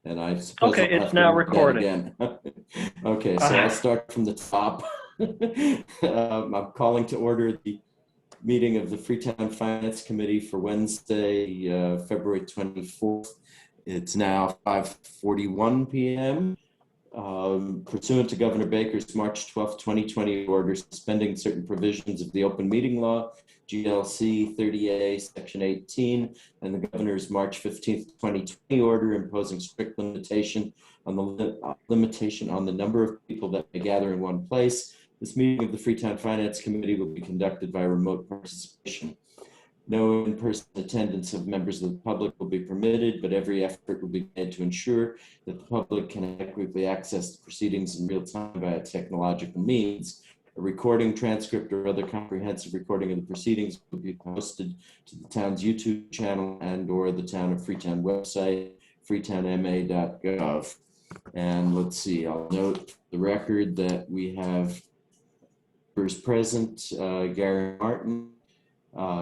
and I suppose Okay, I'll have it's to now read that recording. again. Okay, so I'll Uh, start from the top. I'm calling to order the meeting of the Freetown Finance Committee for Wednesday, February 24th. It's now 5:41 p.m. Pursuant to Governor Baker's March 12th, 2020 order suspending certain provisions of the open meeting law, GLC 30A, Section 18, and the Governor's March 15th, 2020 order imposing strict limitation on the number of people that may gather in one place. This meeting of the Freetown Finance Committee will be conducted by remote participation. No in-person attendance of members of the public will be permitted, but every effort will be made to ensure that the public can adequately access the proceedings in real time via technological means. A recording, transcript, or other comprehensive recording of the proceedings will be posted to the town's YouTube channel and/or the Town of Freetown website, freetownma.gov. And let's see, I'll note for the record that we have members present, Gary Martin,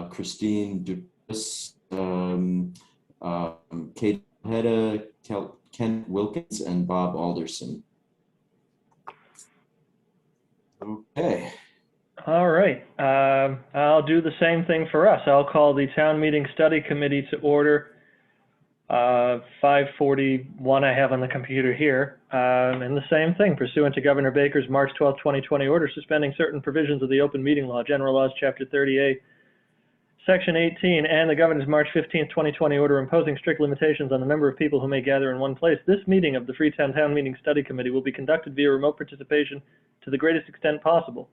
Christine Dupas, Kate Hedda, Ken Wilkins, and Bob Alderson. Okay. all right. I'll do the same thing for us. I'll call the town meeting study committee to order. 5:41 I have on the computer here. And the same thing, pursuant to Governor Baker's March 12, 2020 order suspending certain provisions of the open meeting law, general laws, Chapter 30A, Section 18, and the Governor's March 15, 2020 order imposing strict limitations on the number of people who may gather in one place. This meeting of the Freetown Town Meeting Study Committee will be conducted via remote participation to the greatest extent possible.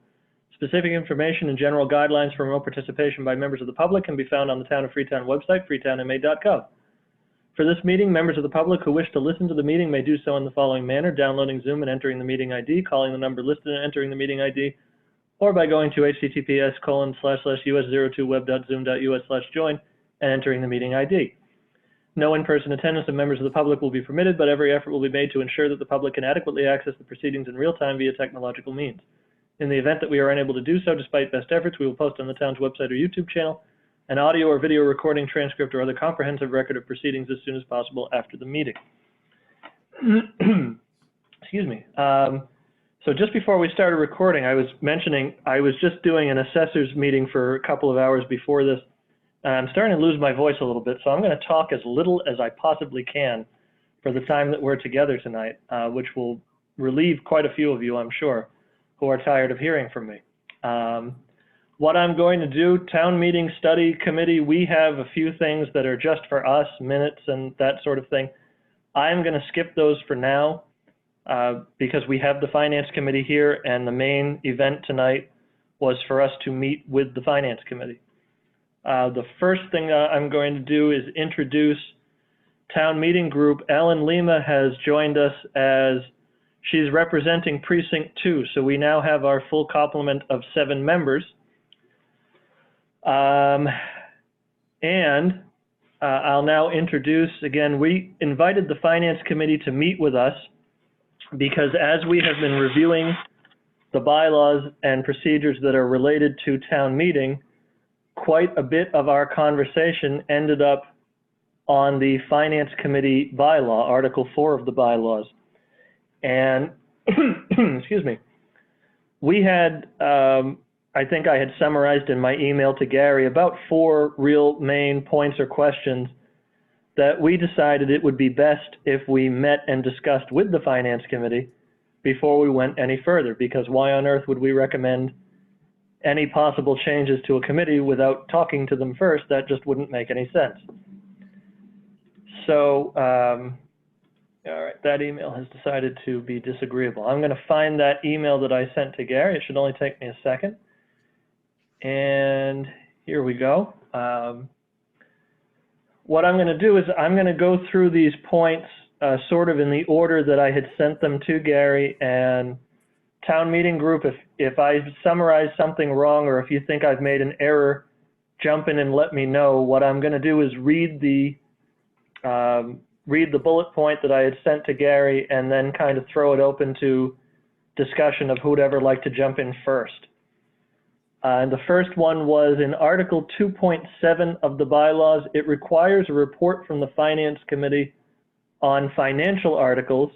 Specific information and general guidelines for remote participation by members of the public can be found on the Town of Freetown website, freetownma.gov. For this meeting, members of the public who wish to listen to the meeting may do so in the following manner: downloading Zoom and entering the meeting ID, calling the number listed and entering the meeting ID, or by going to https://us02web.zoom.us/join and entering the meeting ID. No in-person attendance of members of the public will be permitted, but every effort will be made to ensure that the public can adequately access the proceedings in real time via technological means. In the event that we are unable to do so, despite best efforts, we will post on the town's website or YouTube channel an audio or video recording, transcript, or other comprehensive record of proceedings as soon as possible after the meeting. Excuse me. So just before we started recording, I was mentioning I was just doing an assessors meeting for a couple of hours before this. I'm starting to lose my voice a little bit, so I'm going to talk as little as I possibly can for the time that we're together tonight, which will relieve quite a few of you, I'm sure, who are tired of hearing from me. What I'm going to do, town meeting study committee, we have a few things that are just for us, minutes and that sort of thing. I'm going to skip those for now. Because we have the finance committee here, and the main event tonight was for us to meet with the finance committee. The first thing I'm going to do is introduce town meeting group. Ellen Lima has joined us as she's representing precinct 2, so we now have our full complement of 7 members. And I'll now introduce, again, we invited the finance committee to meet with us because as we have been reviewing the bylaws and procedures that are related to town meeting, quite a bit of our conversation ended up on the finance committee bylaw, Article 4 of the bylaws. And, excuse me, we had, I think I had summarized in my email to Gary about 4 real main points or questions that we decided it would be best if we met and discussed with the finance committee before we went any further, because why on earth would we recommend any possible changes to a committee without talking to them first? That just wouldn't make any sense. So, all right, that email has decided to be disagreeable. I'm going to find that email that I sent to Gary. It should only take me a second. And here we go. What I'm going to do is I'm going to go through these points sort of in the order that I had sent them to Gary and town meeting group. If I summarize something wrong or if you think I've made an error, jump in and let me know. What I'm going to do is read the bullet point that I had sent to Gary and then kind of throw it open to discussion of who'd ever like to jump in first. And the first one was in Article 2.7 of the bylaws. It requires a report from the Finance Committee on financial articles,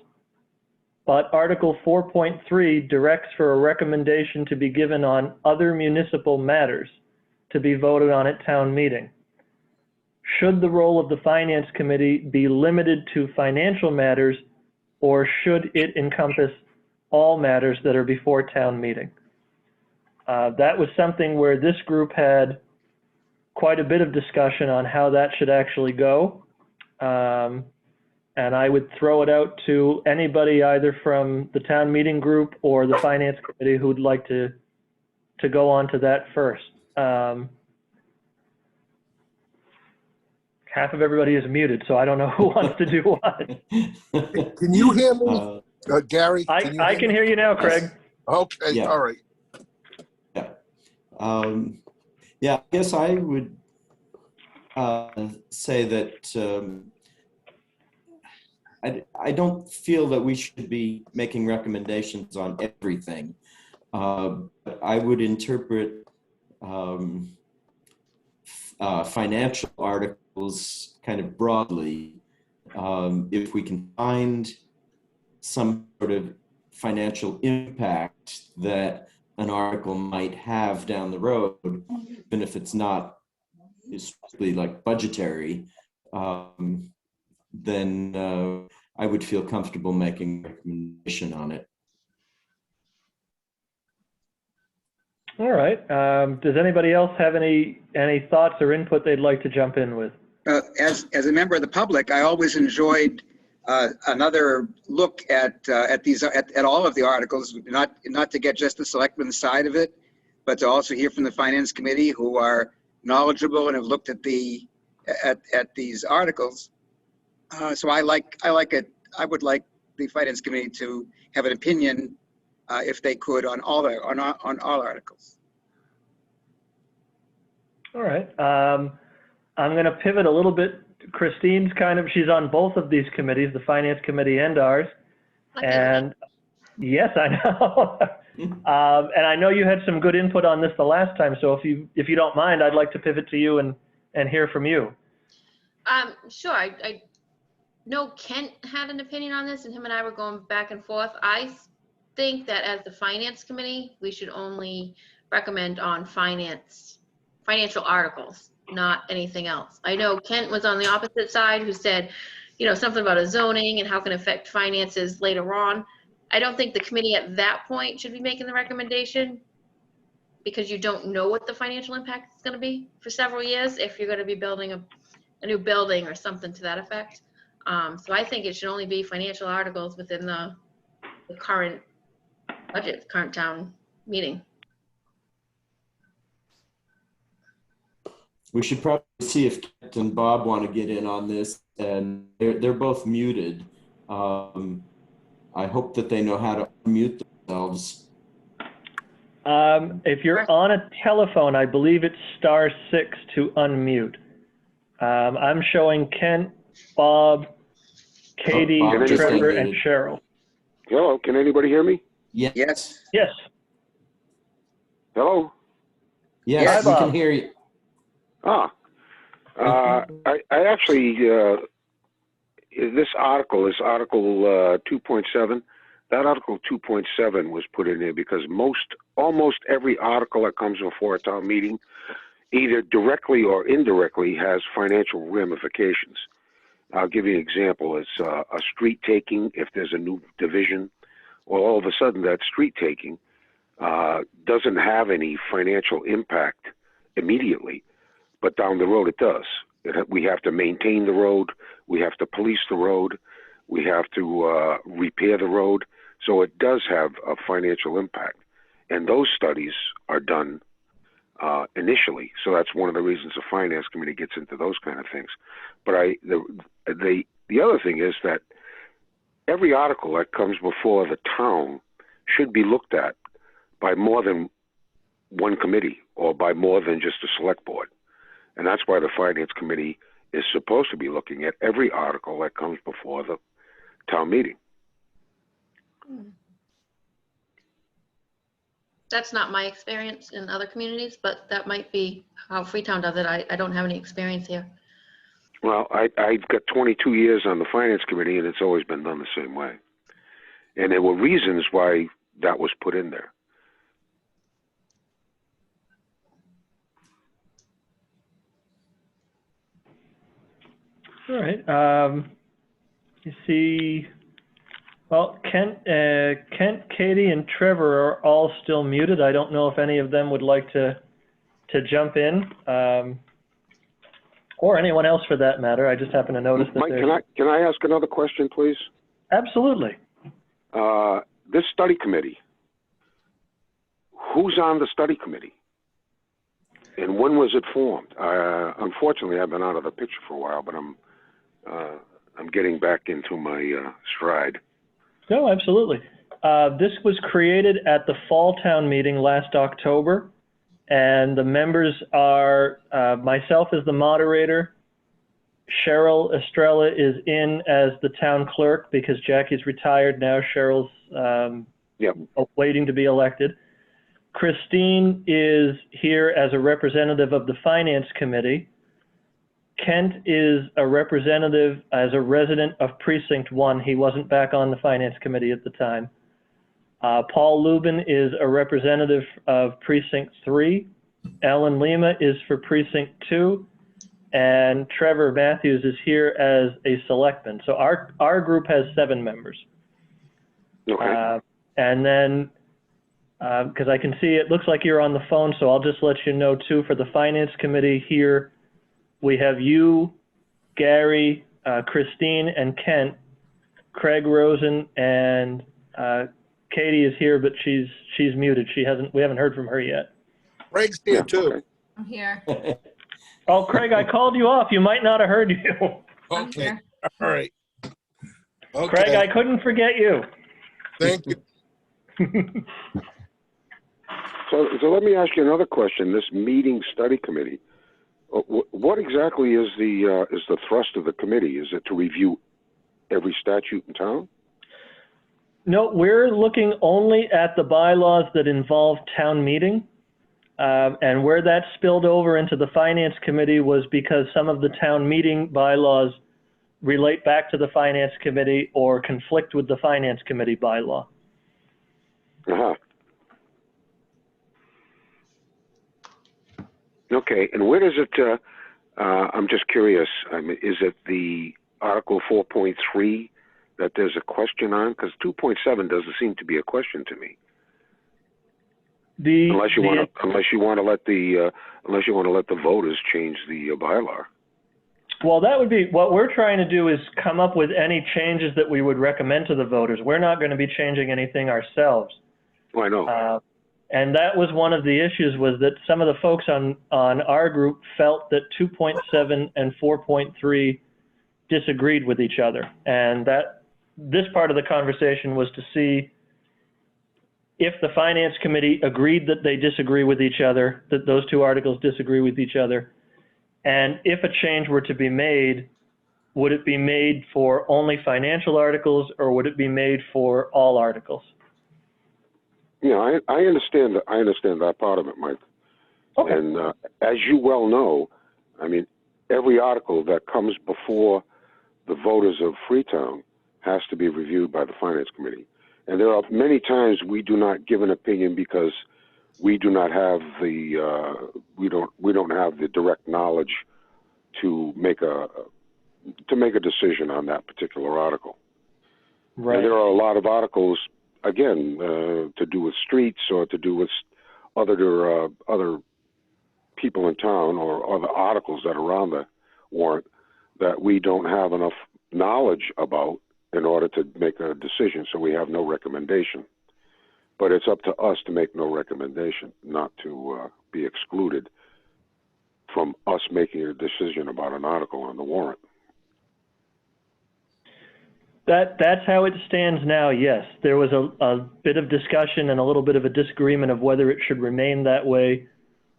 but Article 4.3 directs for a recommendation to be given on other municipal matters to be voted on at town meeting. Should the role of the Finance Committee be limited to financial matters, or should it encompass all matters that are before town meeting? That was something where this group had quite a bit of discussion on how that should actually go. And I would throw it out to anybody either from the town meeting group or the Finance Committee who'd like to go on to that first. Half of everybody is muted, so I don't know who wants to do what. Can you hear me, Gary? I can hear you now, Craig. Okay, Yeah. all right. Yeah, I guess I would say that I don't feel that we should be making recommendations on everything. But I would interpret financial articles kind of broadly. If we can find some sort of financial impact that an article might have down the road, even if it's not strictly like budgetary, then I would feel comfortable making a recommendation on it. All right. Does anybody else have any thoughts or input they'd like to jump in with? As a member of the public, I always enjoyed another look at all of the articles, not to get just the selectmen's side of it, but to also hear from the Finance Committee, who are knowledgeable and have looked at these articles. So I like it. I would like the Finance Committee to have an opinion, if they could, on all articles. All right. I'm going to pivot a little bit. Christine's she's on both of these committees, the Finance Committee and ours. And yes, I know. And I know you had some good input on this the last time. So if you don't mind, I'd like to pivot to you and hear from you. Sure. I know Kent had an opinion on this, and him and I were going back and forth. I think that as the Finance Committee, we should only recommend on financial articles, not anything else. I know Kent was on the opposite side, who said, something about a zoning and how it can affect finances later on. I don't think the committee at that point should be making the recommendation, because you don't know what the financial impact is going to be for several years if you're going to be building a new building or something to that effect. So I think it should only be financial articles within the current budget, current town meeting. We should probably see if Kent and Bob want to get in on this, and they're both muted. I hope that they know how to unmute themselves. If you're on a telephone, I believe it's *6 to unmute. I'm showing Kent, Bob, Katie, Bob Trevor, and Cheryl. Hello, can anybody hear me? Yes. Yes. Hello? Yes, Hi, we Bob. can hear you. I actually, this article is Article 2.7. That Article 2.7 was put in there because almost every article that comes before a town meeting, either directly or indirectly, has financial ramifications. I'll give you an example. It's a street taking. If there's a new division, well, all of a sudden that street taking doesn't have any financial impact immediately, but down the road it does. We have to maintain the road. We have to police the road. We have to repair the road. So it does have a financial impact. And those studies are done initially. So that's one of the reasons the Finance Committee gets into those kind of things. But the other thing is that every article that comes before the town should be looked at by more than one committee or by more than just a select board. And that's why the Finance Committee is supposed to be looking at every article that comes before the town meeting. That's not my experience in other communities, but that might be how Freetown does it. I don't have any experience here. Well, I've got 22 years on the Finance Committee, and it's always been done the same way. And there were reasons why that was put in there. All right. You see, well, Kent, Katie, and Trevor are all still muted. I don't know if any of them would like to jump in, or anyone else for that matter. I just happen to notice that. Mike, can I ask another question, please? Absolutely. This study committee, who's on the study committee? And when was it formed? Unfortunately, I've been out of the picture for a while, but I'm getting back into my stride. No, absolutely. This was created at the Fall Town meeting last October, and the members are myself as the moderator. Cheryl Estrella is in as the town clerk because Jackie's retired now. Cheryl's waiting to be elected. Christine is here as a representative of the Finance Committee. Kent is a representative as a resident of Precinct 1. He wasn't back on the Finance Committee at the time. Paul Lubin is a representative of Precinct 3. Ellen Lima is for Precinct 2. And Trevor Matthews is here as a selectman. So our group has 7 members. Okay. And then, because I can see it looks like you're on the phone, so I'll just let you know too, for the Finance Committee here, we have you, Gary, Christine, and Kent. Craig Rosen and Katie is here, but she's muted. We haven't heard from her yet. Craig's here too. Okay. I'm here. Oh, Craig, I called you off. You might not have heard you. I'm Okay, here. all right. Okay. Craig, I couldn't forget you. Thank you. So let me ask you another question. This meeting study committee, what exactly is the thrust of the committee? Is it to review every statute in town? No, we're looking only at the bylaws that involve town meeting. And where that spilled over into the Finance Committee was because some of the town meeting bylaws relate back to the Finance Committee or conflict with the Finance Committee bylaw. Uh-huh. Okay, and where does it, I'm just curious, is it the Article 4.3 that there's a question on? Because 2.7 doesn't seem to be a question to me. Unless you want to let the voters change the bylaw. Well, that would be what we're trying to do, is come up with any changes that we would recommend to the voters. We're not going to be changing anything ourselves. Oh, I know. And that was one of the issues, was that some of the folks on our group felt that 2.7 and 4.3 disagreed with each other. And this part of the conversation was to see if the Finance Committee agreed that they disagree with each other, that those two articles disagree with each other, and if a change were to be made, would it be made for only financial articles, or would it be made for all articles? Yeah, I understand that part of it, Mike. Okay. And as you well know, I mean, every article that comes before the voters of Freetown has to be reviewed by the Finance Committee. And there are many times we do not give an opinion because we do not have we don't have the direct knowledge to make a decision on that particular article. Right. And there are a lot of articles, again, to do with streets or to do with other people in town, or other articles that are on the warrant that we don't have enough knowledge about in order to make a decision, so we have no recommendation. But it's up to us to make no recommendation, not to be excluded from us making a decision about an article on the warrant. That's how it stands now, yes. There was a bit of discussion and a little bit of a disagreement of whether it should remain that way,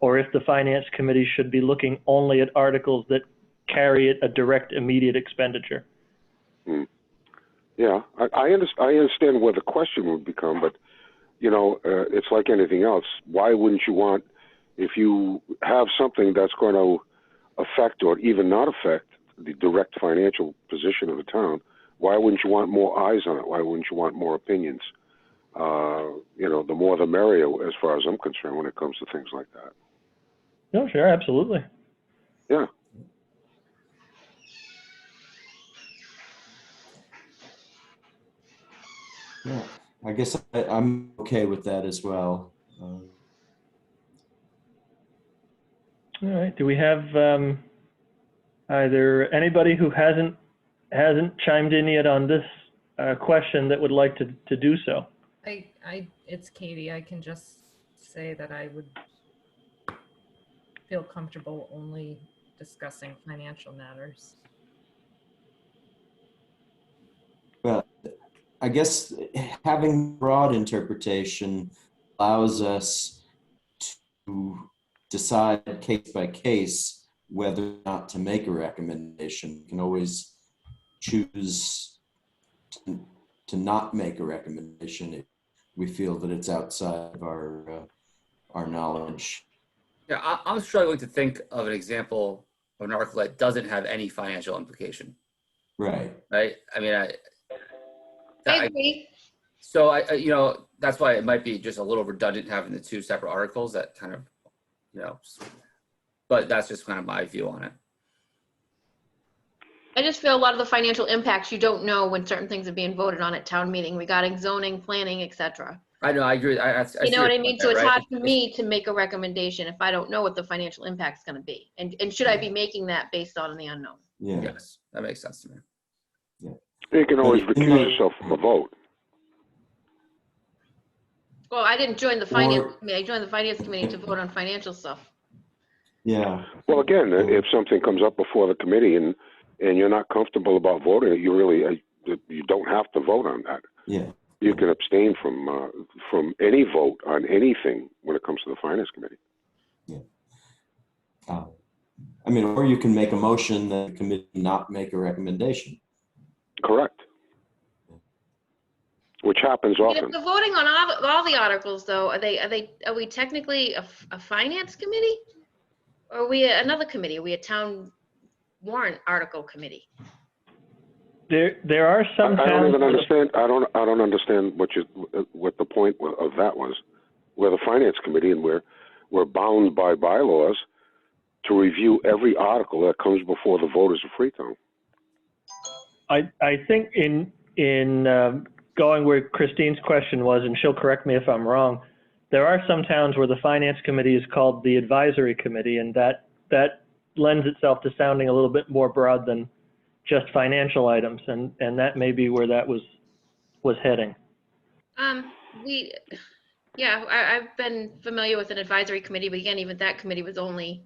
or if the Finance Committee should be looking only at articles that carry a direct, immediate expenditure. Yeah, I understand where the question would become, but, you know, it's like anything else. Why wouldn't you want, if you have something that's going to affect or even not affect the direct financial position of the town, why wouldn't you want more eyes on it? Why wouldn't you want more opinions? You know, the more the merrier, as far as I'm concerned, when it comes to things like that. No, sure, absolutely. Yeah. Yeah, I guess I'm okay with that as well. All right. Do we have either anybody who hasn't chimed in yet on this question that would like to do so? It's Katie. I can just say that I would feel comfortable only discussing financial matters. Well, I guess having broad interpretation allows us to decide case by case whether or not to make a recommendation. We can always choose to not make a recommendation if we feel that it's outside of our knowledge. Yeah, I'm struggling to think of an example of an article that doesn't have any financial implication. Right. Right. I mean, I agree. So you know, that's why it might be just a little redundant having the two separate articles that kind of, you know, but that's just kind of my view on it. I just feel a lot of the financial impacts you don't know when certain things are being voted on at town meeting regarding zoning, planning, etc. I know, I agree. You know what I mean? So it's hard for me to make a recommendation if I don't know what the financial impact is going to be. And should I be making that based on the unknown? Yeah. Yes, that makes sense to me. Yeah. You can always recuse yourself from a vote. Well, I didn't join the finance committee. I joined the finance committee to vote on financial stuff. Yeah. Well, again, if something comes up before the committee and you're not comfortable about voting, you really you don't have to vote on that. Yeah. You can abstain from any vote on anything when it comes to the finance committee. Yeah. I mean, or you can make a motion that the committee not make a recommendation. Correct. Which happens often. If the voting on all the articles, though, are we technically a finance committee, or are we another committee? Are we a town warrant article committee? There are some. I don't even understand. I don't understand what the point of that was. We're the finance committee, and we're bound by bylaws to review every article that comes before the voters of Freetown. I think in going where Christine's question was, and she'll correct me if I'm wrong, there are some towns where the finance committee is called the advisory committee, and that lends itself to sounding a little bit more broad than just financial items, and that may be where that was heading. I've been familiar with an advisory committee, but again, even that committee was only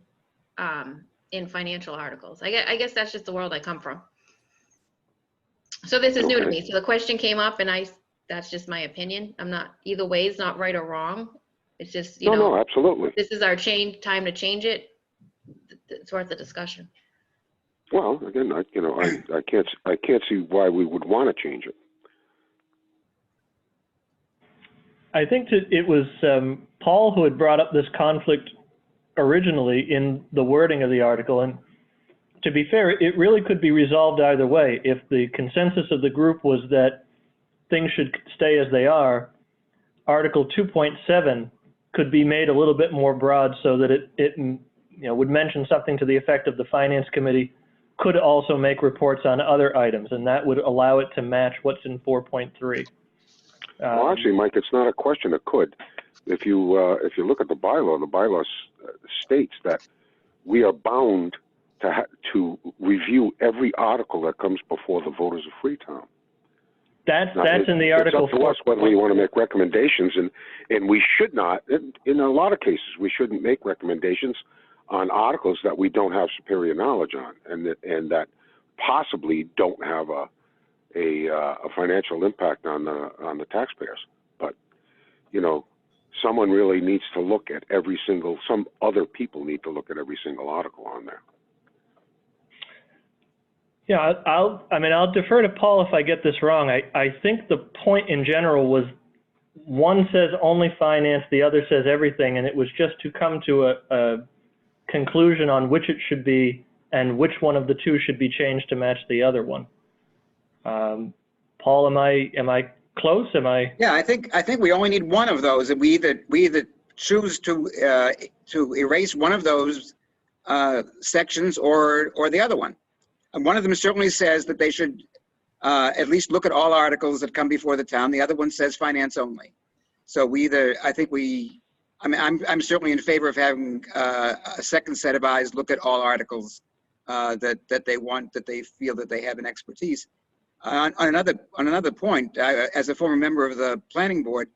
in financial articles. I guess that's just the world I come from. So this is new to me. So the question came up, and that's just my opinion. I'm not, either way is not right or wrong. It's just, you know. No, absolutely. This is our time to change it. It's worth the discussion. Well, again, I can't see why we would want to change it. I think that it was Paul who had brought up this conflict originally in the wording of the article, and to be fair, it really could be resolved either way. If the consensus of the group was that things should stay as they are, Article 2.7 could be made a little bit more broad so that it would mention something to the effect of the finance committee could also make reports on other items, and that would allow it to match what's in 4.3. Well, actually, Mike, it's not a question of could. If you look at the bylaw states that we are bound to review every article that comes before the voters of Freetown. That's in the article. It's up to us whether we want to make recommendations, and we should not. In a lot of cases, we shouldn't make recommendations on articles that we don't have superior knowledge on, and that possibly don't have a financial impact on the taxpayers. But someone really needs to look at some other people need to look at every single article on there. Yeah, I'll defer to Paul if I get this wrong. I think the point in general was one says only finance, the other says everything, and it was just to come to a conclusion on which it should be and which one of the two should be changed to match the other one. Paul, am I close? Yeah, I think we only need one of those, and we either choose to erase one of those sections or the other one. And one of them certainly says that they should at least look at all articles that come before the town. The other one says finance only. So I'm certainly in favor of having a second set of eyes look at all articles that they feel that they have an expertise. On another point, as a former member of the planning board,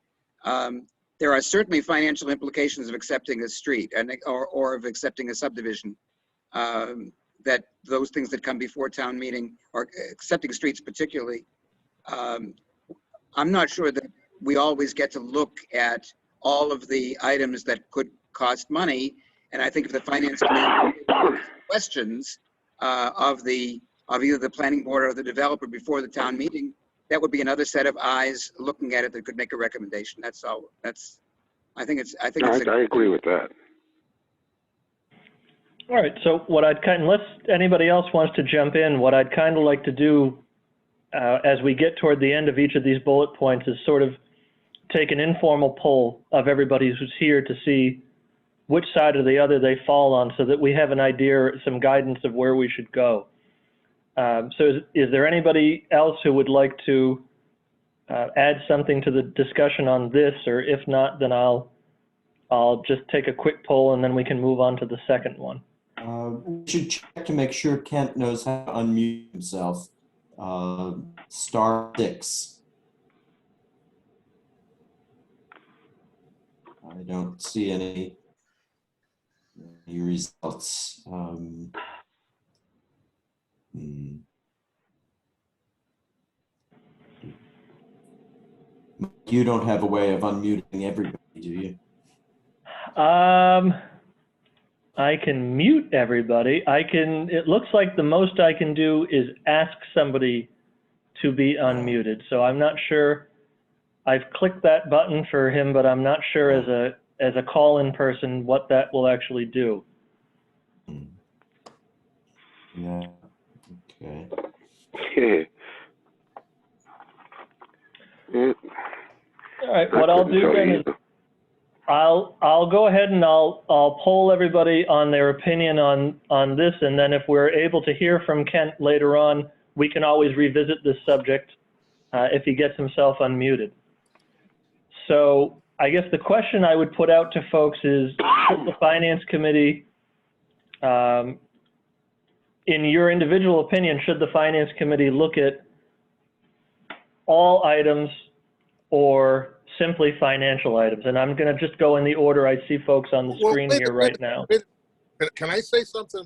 there are certainly financial implications of accepting a street or of accepting a subdivision. That those things that come before town meeting, or accepting streets particularly, I'm not sure that we always get to look at all of the items that could cost money. And I think if the finance committee questions of either the planning board or the developer before the town meeting, that would be another set of eyes looking at it that could make a recommendation. That's all. I agree with that. All right, so unless anybody else wants to jump in, what I'd kind of like to do as we get toward the end of each of these bullet points is sort of take an informal poll of everybody who's here to see which side or the other they fall on, so that we have an idea, some guidance of where we should go. So is there anybody else who would like to add something to the discussion on this? Or if not, then I'll just take a quick poll and then we can move on to the second one. We should check to make sure Kent knows how to unmute himself. *6. I don't see any results. You don't have a way of unmuting everybody, do you? I can mute everybody. It looks like the most I can do is ask somebody to be unmuted. So I'm not sure. I've clicked that button for him, but I'm not sure as a call-in person what that will actually do. Yeah. Okay. All right. What I'll do then is I'll go ahead and I'll poll everybody on their opinion on this, and then if we're able to hear from Kent later on, we can always revisit this subject if he gets himself unmuted. So I guess the question I would put out to folks is, should the Finance Committee, in your individual opinion, should the Finance Committee look at all items or simply financial items? And I'm going to just go in the order I see folks on the screen here right now. Can I say something?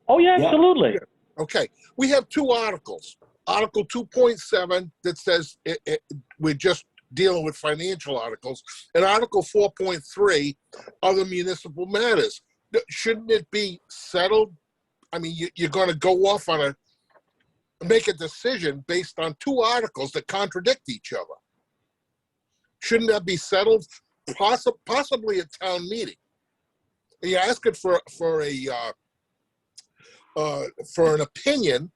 Oh, yeah, absolutely. Okay. We have two articles. Article 2.7 that says we're just dealing with financial articles, and Article 4.3, other municipal matters. Shouldn't it be settled? I mean, you're going to go off on make a decision based on two articles that contradict each other. Shouldn't that be settled? Possibly at town meeting. And you're asking for an opinion,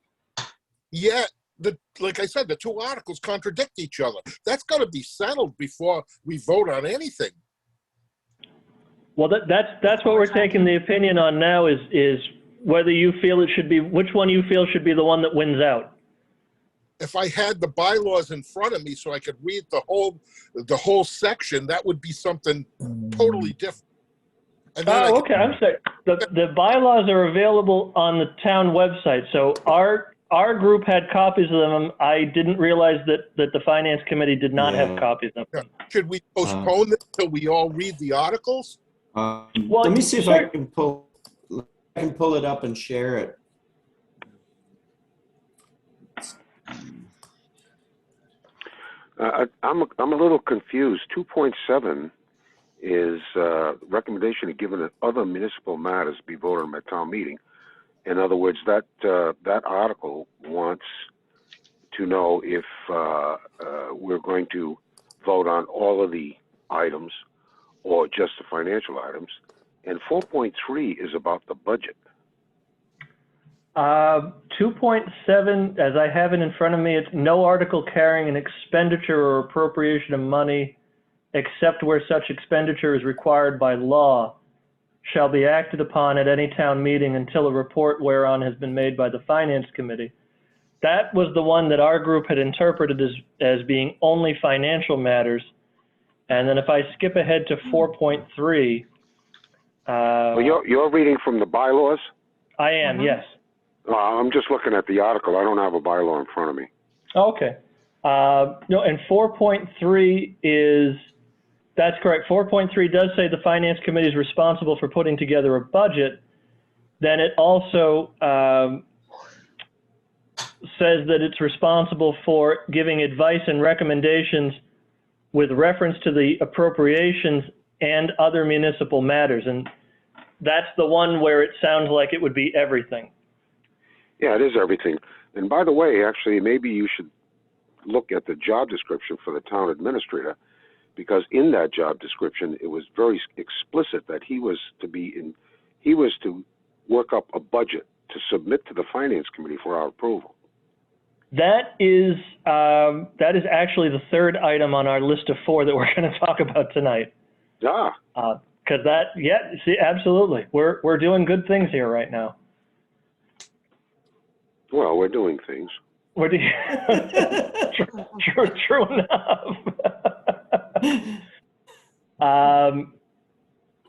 yet like I said, the two articles contradict each other. That's got to be settled before we vote on anything. Well, that's what we're taking the opinion on now is whether you feel it should be, which one you feel should be the one that wins out. If I had the bylaws in front of me so I could read the whole section, that would be something totally different. And then okay. I'm sorry. The bylaws are available on the town website. So our group had copies of them. I didn't realize that the Finance Committee did not have copies of them. Should we postpone this till we all read the articles? Well, let me see if I can pull it up and share it. I'm a little confused. 2.7 is recommendation to given that other municipal matters be voted on at town meeting. In other words, that article wants to know if we're going to vote on all of the items or just the financial items. And 4.3 is about the budget. 2.7, as I have it in front of me, it's no article carrying an expenditure or appropriation of money except where such expenditure is required by law shall be acted upon at any town meeting until a report whereon has been made by the Finance Committee. That was the one that our group had interpreted as being only financial matters. And then if I skip ahead to 4.3. Well, you're reading from the bylaws? I am, yes. I'm just looking at the article. I don't have a bylaw in front of me. Okay. No, and 4.3 is, that's correct. 4.3 does say the Finance Committee is responsible for putting together a budget. Then it also says that it's responsible for giving advice and recommendations with reference to the appropriations and other municipal matters. And that's the one where it sounds like it would be everything. Yeah, it is everything. And by the way, actually, maybe you should look at the job description for the town administrator, because in that job description, it was very explicit that he was to work up a budget to submit to the Finance Committee for our approval. That is actually the third item on our list of 4 that we're going to talk about tonight. Ah. Because see, absolutely. We're doing good things here right now. Well, we're doing things. What do you? True enough.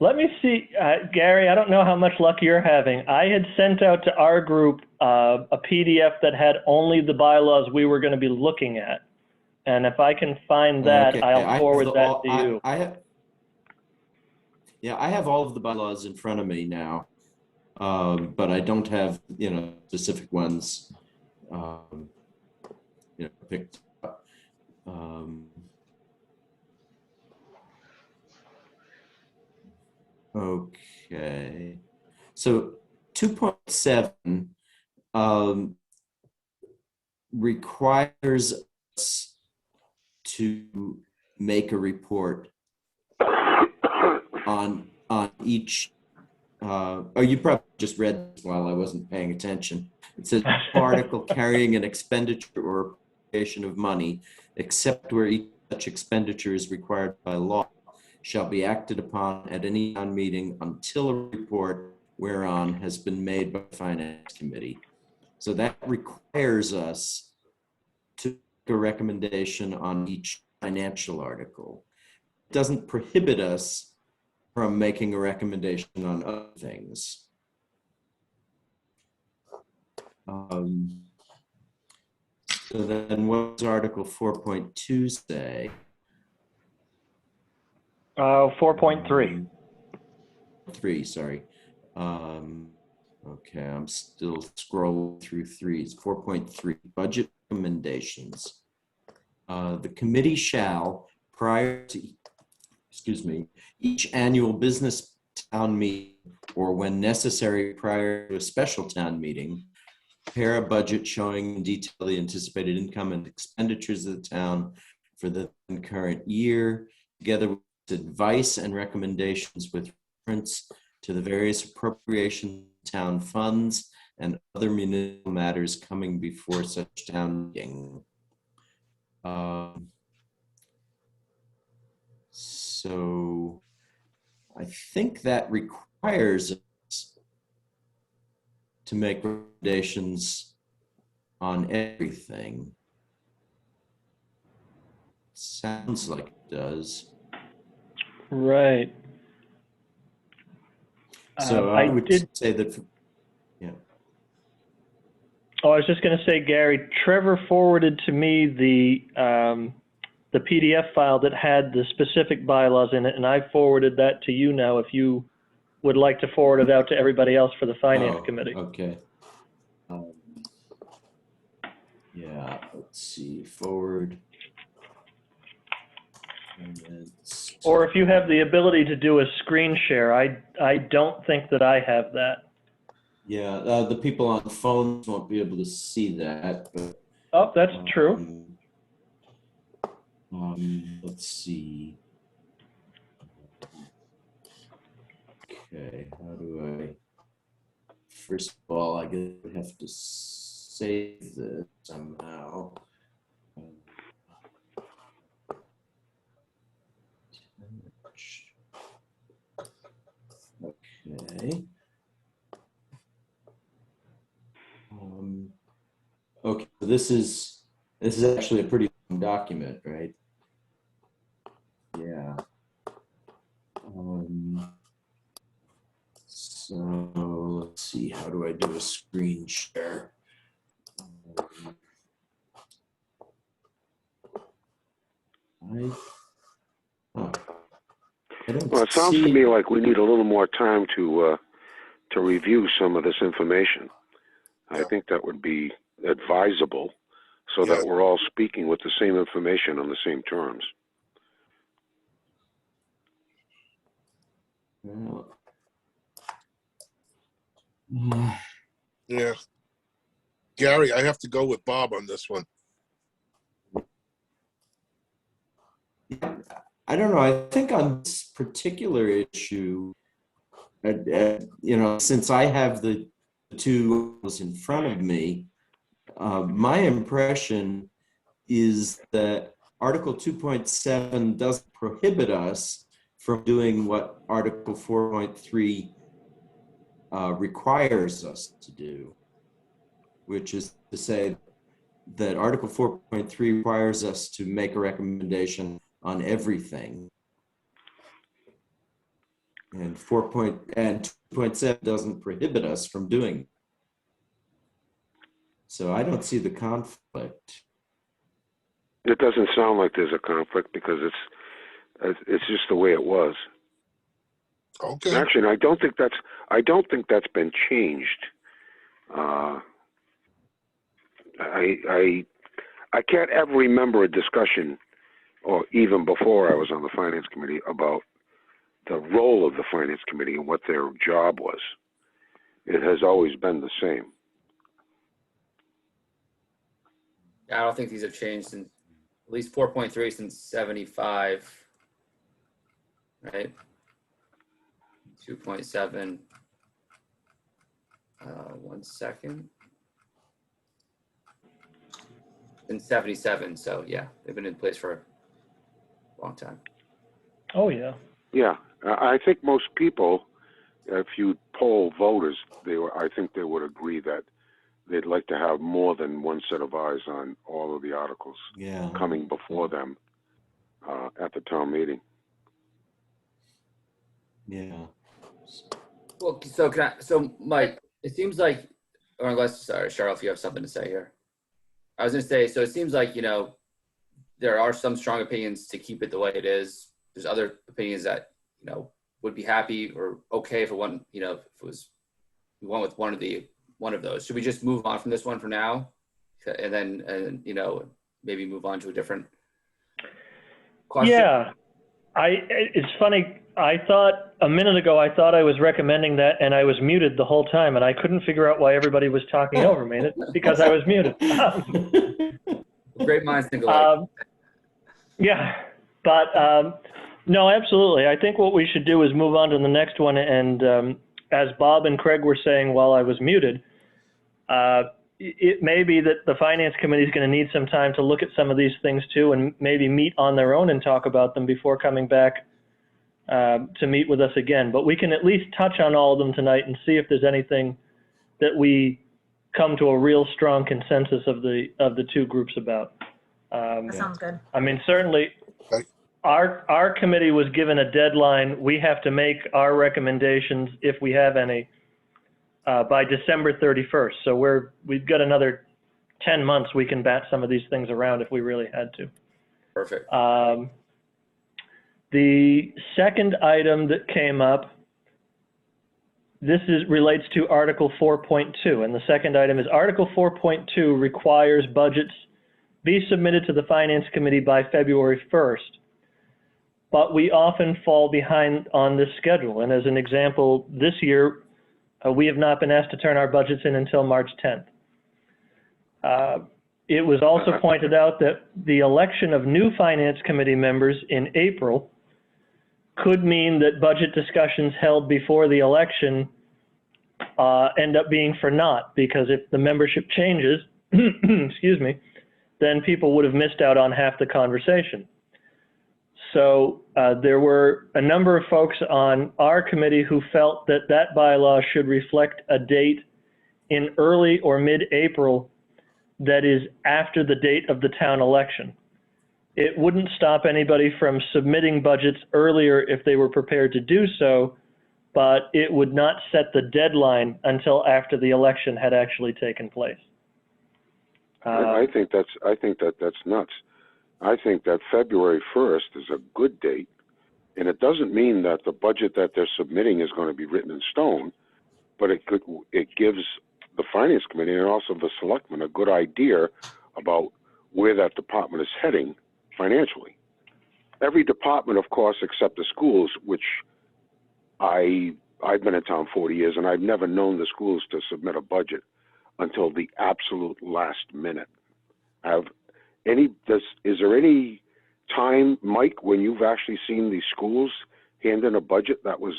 Let me see, Gary, I don't know how much luck you're having. I had sent out to our group a PDF that had only the bylaws we were going to be looking at. And if I can find that, Okay, I'll forward that to you. I have all of the bylaws in front of me now, but I don't have, specific ones, picked up. Okay, so 2.7 requires us to make a report on each. You probably just read this while I wasn't paying attention. It says article carrying an expenditure or appropriation of money, except where each such expenditure is required by law, shall be acted upon at any town meeting until a report whereon has been made by the Finance Committee. So that requires us to make a recommendation on each financial article. It doesn't prohibit us from making a recommendation on other things. So then what does Article 4.2 say? 4.3. 3, sorry. Okay, I'm still scrolling through 3s. 4.3, budget recommendations. The committee shall, prior to, each annual business town meeting, or when necessary prior to a special town meeting, prepare a budget showing in detail the anticipated income and expenditures of the town for the current year, together with advice and recommendations with reference to the various appropriation town funds and other municipal matters coming before such town meeting. So I think that requires us to make recommendations on everything. Sounds like it does. Right. So I would say that, yeah. Oh, I was just going to say, Gary, Trevor forwarded to me the PDF file that had the specific bylaws in it, and I forwarded that to you now if you would like to forward it out to everybody else for the Finance Committee. Okay. Yeah, let's see, forward. Or if you have the ability to do a screen share, I don't think that I have that. Yeah, the people on phones won't be able to see that. But, oh, that's true. Let's see. Okay, how do I first of all, I guess we have to save this somehow. Okay. Okay, so this is actually a pretty long document, right? Yeah. So let's see, how do I do a screen share? Well, it sounds to me like we need a little more time to review some of this information. I think that would be advisable so that we're all speaking with the same information on the same terms. Yeah. Gary, I have to go with Bob on this one. I don't know. I think on this particular issue, you know, since I have the two in front of me, my impression is that Article 2.7 doesn't prohibit us from doing what Article 4.3 requires us to do, which is to say that Article 4.3 requires us to make a recommendation on everything. And 2.7 doesn't prohibit us from doing it. So I don't see the conflict. It doesn't sound like there's a conflict because it's just the way it was. Okay. Actually, I don't think that's been changed. I can't ever remember a discussion, or even before I was on the Finance Committee, about the role of the Finance Committee and what their job was. It has always been the same. I don't think these have changed since at least 4.3 since 75, right? 2.7. 1 second. Since 77, so yeah, they've been in place for a long time. Oh, yeah. Yeah, I think most people, if you poll voters, I think they would agree that they'd like to have more than one set of eyes on all of the articles coming before them at the town meeting. Yeah. Well, so Mike, it seems like, or unless, sorry, Cheryl, if you have something to say here. I was going to say, so it seems like, you know, there are some strong opinions to keep it the way it is. There's other opinions that, you know, would be happy or okay for one, you know, if it was, we went with one of those. Should we just move on from this one for now? And then, you know, maybe move on to a different question? Yeah. It's funny. I thought a minute ago, I thought I was recommending that and I was muted the whole time and I couldn't figure out why everybody was talking over me. It's because I was muted. Great minds think alike. Yeah, but no, absolutely. I think what we should do is move on to the next one. And as Bob and Craig were saying while I was muted, it may be that the Finance Committee is going to need some time to look at some of these things too and maybe meet on their own and talk about them before coming back to meet with us again. But we can at least touch on all of them tonight and see if there's anything that we come to a real strong consensus of the two groups about. That sounds good. I mean, certainly Okay. our committee was given a deadline. We have to make our recommendations, if we have any, by December 31st. So we've got another 10 months we can bat some of these things around if we really had to. Perfect. The second item that came up, this relates to Article 4.2, and the second item is Article 4.2 requires budgets be submitted to the Finance Committee by February 1st, but we often fall behind on this schedule. And as an example, this year, we have not been asked to turn our budgets in until March 10th. It was also pointed out that the election of new Finance Committee members in April could mean that budget discussions held before the election end up being for naught, because if the membership changes, excuse me, then people would have missed out on half the conversation. So there were a number of folks on our committee who felt that that bylaw should reflect a date in early or mid-April that is after the date of the town election. It wouldn't stop anybody from submitting budgets earlier if they were prepared to do so, but it would not set the deadline until after the election had actually taken place. I think that's nuts. I think that February 1st is a good date, and it doesn't mean that the budget that they're submitting is going to be written in stone, but it gives the Finance Committee and also the Selectmen a good idea about where that department is heading financially. Every department, of course, except the schools, which I've been in town 40 years, and I've never known the schools to submit a budget until the absolute last minute. Is there any time, Mike, when you've actually seen the schools hand in a budget that was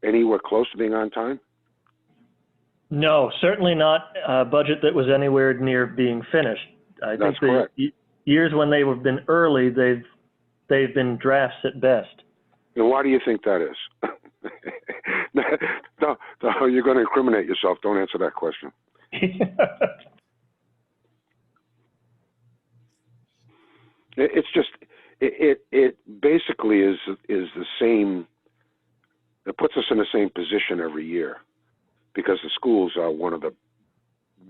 anywhere close to being on time? No, certainly not a budget that was anywhere near being finished. I That's think the correct. Years when they have been early, they've been drafts at best. And why do you think that is? No, you're going to incriminate yourself. Don't answer that question. It's just, it basically is the same. It puts us in the same position every year because the schools are one of the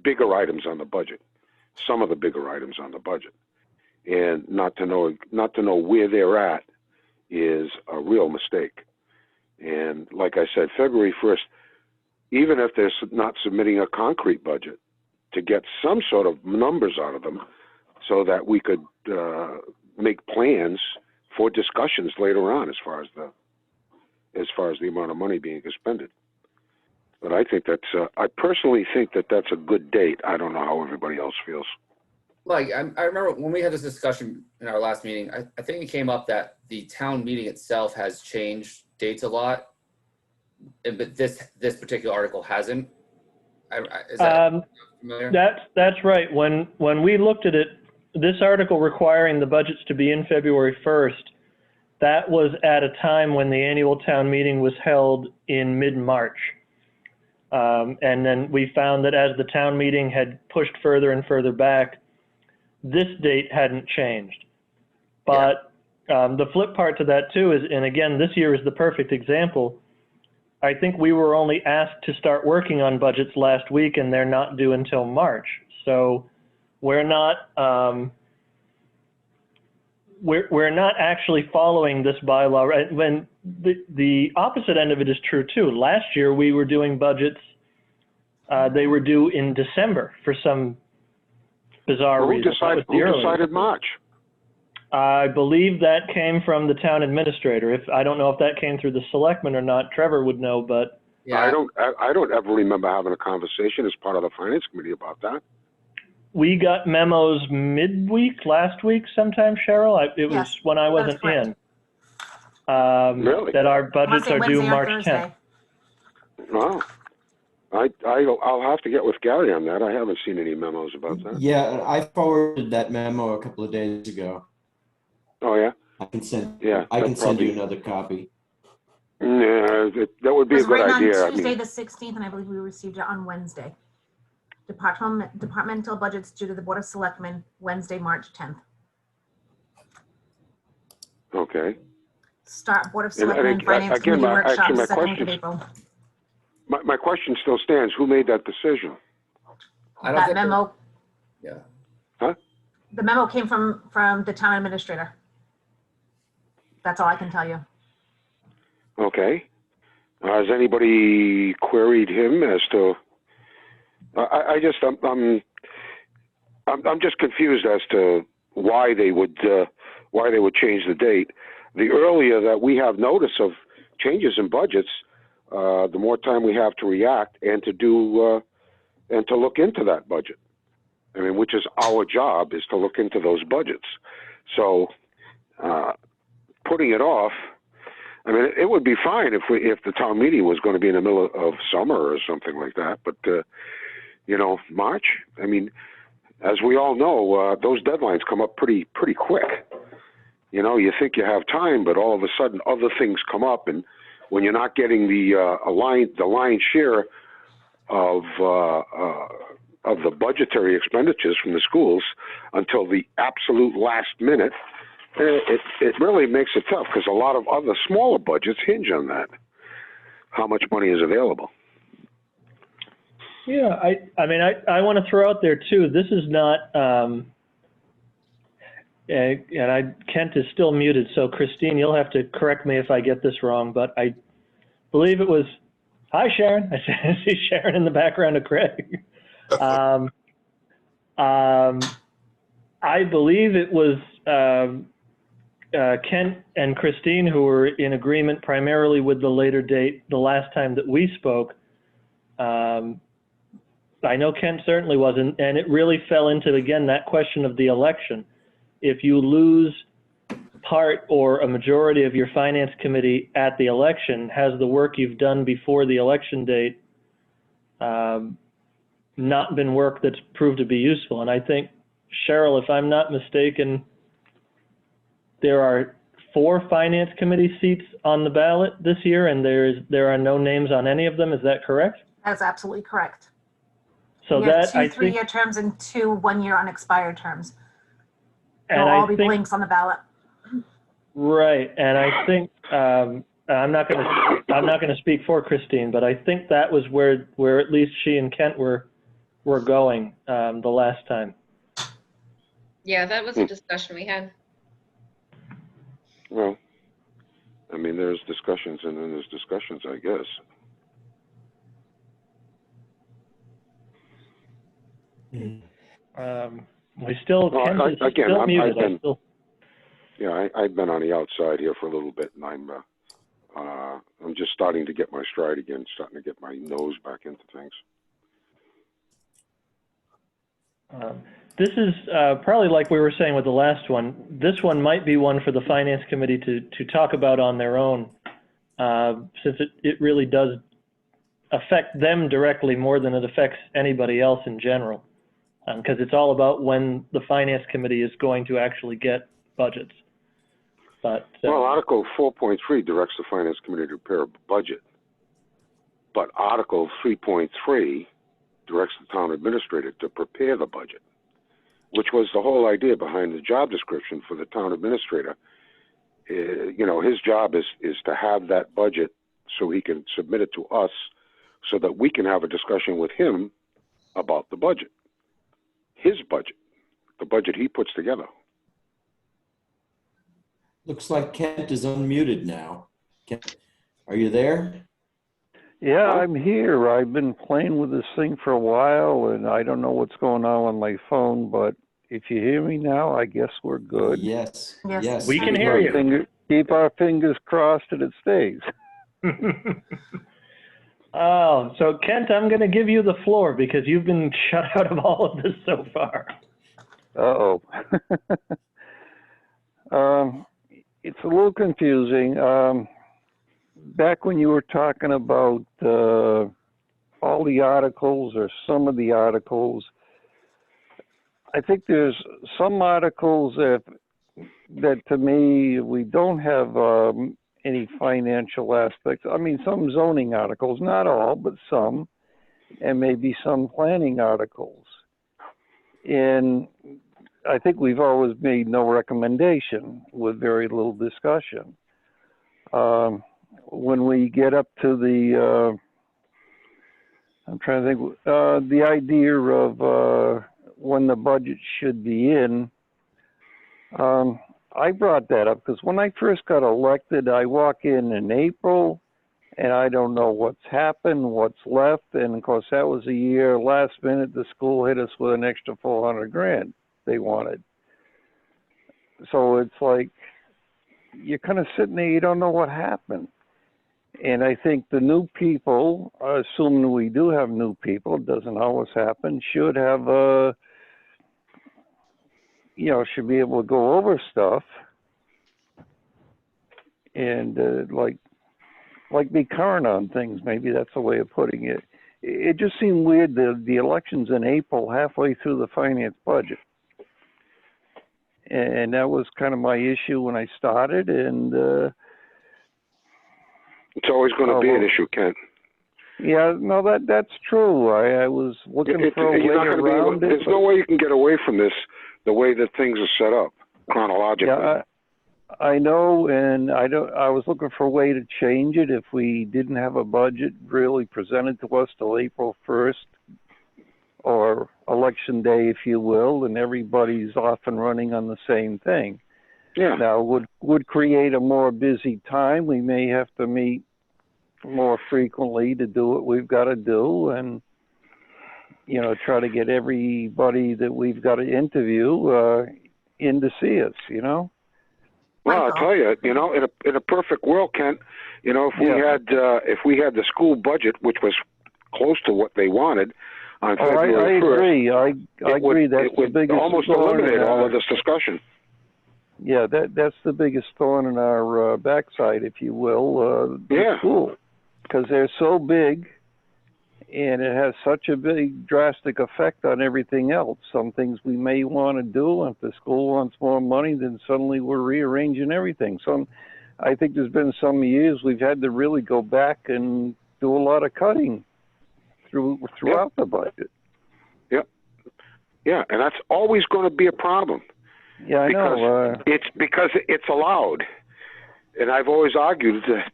bigger items on the budget, some of the bigger items on the budget. And not to know where they're at is a real mistake. And like I said, February 1st, even if they're not submitting a concrete budget, to get some sort of numbers out of them so that we could make plans for discussions later on as far as the amount of money being expended. But I think I personally think that's a good date. I don't know how everybody else feels. Like, I remember when we had this discussion in our last meeting, I think it came up that the town meeting itself has changed dates a lot, but this particular article hasn't. Is that familiar? That's right. When we looked at it, this article requiring the budgets to be in February 1st, that was at a time when the annual town meeting was held in mid-March. And then we found that as the town meeting had pushed further and further back, this date hadn't changed. But the flip part to that too is, and again, this year is the perfect example, I think we were only asked to start working on budgets last week and they're not due until March. So we're not actually following this bylaw. Right? When the opposite end of it is true too. Last year we were doing budgets, they were due in December for some bizarre reason. Who decided March? I believe that came from the town administrator. I don't know if that came through the selectmen or not. Trevor would know, but Yeah. I don't ever remember having a conversation as part of the finance committee about that. we got memos midweek last week sometime, Cheryl. It was Yes, when I wasn't in. Really? That our I wanna budgets say are due Wednesday or March Thursday. 10th. Wow. I'll have to get with Gary on that. I haven't seen any memos about that. Yeah, I forwarded that memo a couple of days ago. Oh yeah. I can send. Yeah. I can that's send you probably- another copy. Yeah, that would It be a was good written idea. on Tuesday, the 16th, and I believe we received it on Wednesday. Departmental budgets due to the Board of Selectmen, Wednesday, March 10th. Okay. Start Board of And I Selectmen think, Finance again, Committee actually, workshop, my 2nd week of question's- April. My question still stands. Who made that decision? I don't That think that- memo, Yeah. the memo came from the town administrator. That's all I can tell you. Okay. Has anybody queried him as to? I'm just confused as to why they would change the date. The earlier that we have notice of changes in budgets, the more time we have to react and to do and to look into that budget. I mean, which is our job, is to look into those budgets. So putting it off, I mean, it would be fine if the town meeting was going to be in the middle of summer or something like that. But March. I mean, as we all know, those deadlines come up pretty quick. You think you have time, but all of a sudden other things come up, and when you're not getting the lion's share of the budgetary expenditures from the schools until the absolute last minute, it really makes it tough, because a lot of other smaller budgets hinge on that, how much money is available. Yeah, I mean, I want to throw out there too, this is not, Kent is still muted, so Christine, you'll have to correct me if I get this wrong, but I believe it was, hi Sharon, I see Sharon in the background of Craig. I believe it was Kent and Christine who were in agreement primarily with the later date the last time that we spoke. I know Kent certainly wasn't, and it really fell into, again, that question of the election. If you lose part or a majority of your finance committee at the election, has the work you've done before the election date not been work that's proved to be useful? And I think, Cheryl, if I'm not mistaken, there are 4 finance committee seats on the ballot this year, and there are no names on any of them. Is that correct? That's absolutely correct. So We have that, 2 I think, 3-year terms and 2 1-year unexpired terms. and They'll all I be think, blinks on the ballot. right, and I think, I'm not going to speak for Christine, but I think that was where at least she and Kent were going the last time. Yeah, that was a discussion we had. Well, I mean, there's discussions and then there's discussions, I guess. We still, Well, Kent is again, still I've muted. been- I still, I've been on the outside here for a little bit, and I'm just starting to get my stride again, starting to get my nose back into things. this is probably like we were saying with the last one. This one might be one for the Finance Committee to talk about on their own, since it really does affect them directly more than it affects anybody else in general, because it's all about when the Finance Committee is going to actually get budgets. But Well, Article 4.3 directs the Finance Committee to prepare a budget, but Article 3.3 directs the town administrator to prepare the budget, which was the whole idea behind the job description for the town administrator. His job is to have that budget so he can submit it to us so that we can have a discussion with him about the budget, his budget, the budget he puts together. Looks like Kent is unmuted now. Kent, are you there? Yeah, I'm here. I've been playing with this thing for a while, and I don't know what's going on my phone, but if you hear me now, I guess we're good. Yes. Yes. Yes. We can hear you. Keep our fingers crossed that it stays. Oh, so Kent, I'm going to give you the floor because you've been shut out of all of this so far. Uh-oh. It's a little confusing. Back when you were talking about all the articles or some of the articles, I think there's some articles that to me, we don't have any financial aspects. I mean, some zoning articles, not all, but some, and maybe some planning articles. And I think we've always made no recommendation with very little discussion. When we get up to the, I'm trying to think, the idea of when the budget should be in, I brought that up because when I first got elected, I walk in April, and I don't know what's happened, what's left, and of course that was a year, last minute, the school hit us with an extra $400,000 they wanted. So it's like, you're kind of sitting there, you don't know what happened. And I think the new people, assuming we do have new people, it doesn't always happen, should have should be able to go over stuff and like be current on things. Maybe that's a way of putting it. It just seemed weird the elections in April, halfway through the finance budget, and that was kind of my issue when I started. And It's always going to be an issue, Kent. yeah, no, that's true. I was looking for a way around it. There's no way you can get away from this, the way that things are set up chronologically. Yeah, I know, and I was looking for a way to change it if we didn't have a budget really presented to us till April 1st, or election day, if you will, and everybody's off and running on the same thing. Yeah. Now, would create a more busy time. We may have to meet more frequently to do what we've got to do, and try to get everybody that we've got to interview in to see us. Well, I'll tell you, in a perfect world, Kent, if we had the school budget, which was close to what they wanted on February 1st, I agree. That's the biggest almost eliminate all of this discussion. Yeah, that's the biggest thorn in our backside, if you will. Yeah. School, because they're so big, and it has such a big drastic effect on everything else. Some things we may want to do, if the school wants more money, then suddenly we're rearranging everything. I think there's been some years we've had to really go back and do a lot of cutting throughout the budget. Yep. Yeah, and that's always going to be a problem. Yeah, I know. It's because it's allowed. And I've always argued that,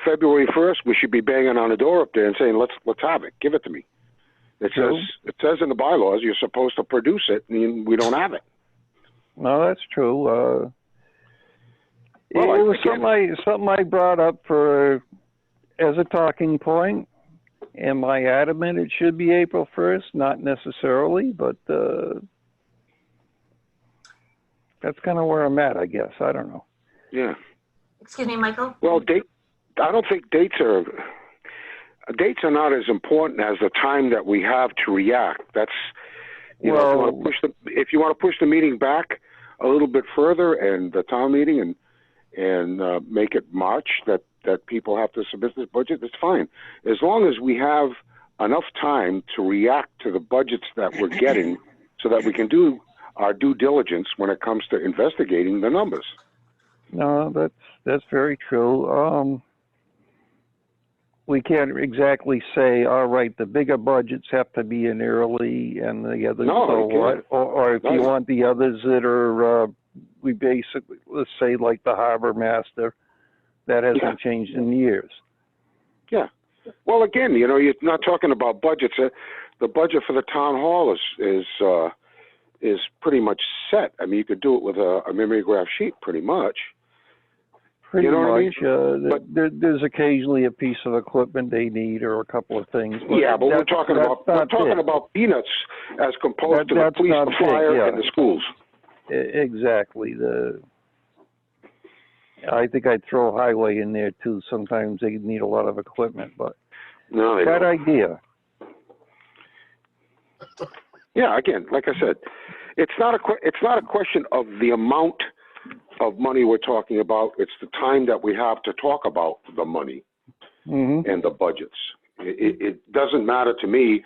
February 1st, we should be banging on the door up there and saying, let's have it. Give it to me. It says in the bylaws you're supposed to produce it, and we don't have it. No, that's true. It was something I brought up as a talking point. Am I adamant it should be April 1st? Not necessarily, but that's kind of where I'm at, I guess. I don't know. Yeah. Excuse me, Michael? Well, I don't think dates are not as important as the time that we have to react. That's, if you want to push the meeting back a little bit further, and the town meeting, and make it March, that people have to submit this budget, that's fine. As long as we have enough time to react to the budgets that we're getting so that we can do our due diligence when it comes to investigating the numbers. No, that's very true. We can't exactly say, all right, the bigger budgets have to be in early and the others what, or if you want the others that are, we basically, let's say like the harbor master, that hasn't changed in years. Yeah. Well, again, you're not talking about budgets. The budget for the town hall is pretty much set. I mean, you could do it with a mimeograph sheet, pretty much. Pretty much. What I mean? There's occasionally a piece of equipment they need or a couple of things. But we're talking about peanuts as composed to the police, the fire, and the schools. Exactly. I think I'd throw highway in there too. Sometimes they need a lot of equipment, but that idea. Yeah, again, like I said, it's not a question of the amount of money we're talking about. It's the time that we have to talk about the money and the budgets. It doesn't matter to me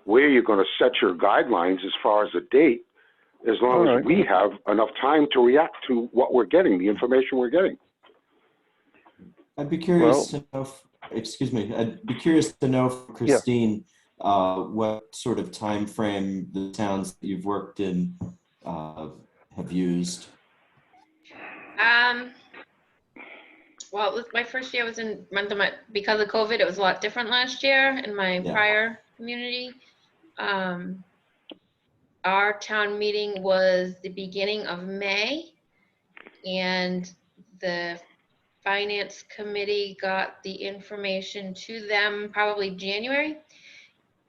where you're going to set your guidelines as far as the date, as long as we have enough time to react to what we're getting, the information we're getting. I'd be curious to know, I'd be curious to know from Christine, what sort of time frame the towns that you've worked in have used. Well, my first year was in because of COVID, it was a lot different last year in my prior community. Our town meeting was the beginning of May, and the finance committee got the information to them probably January.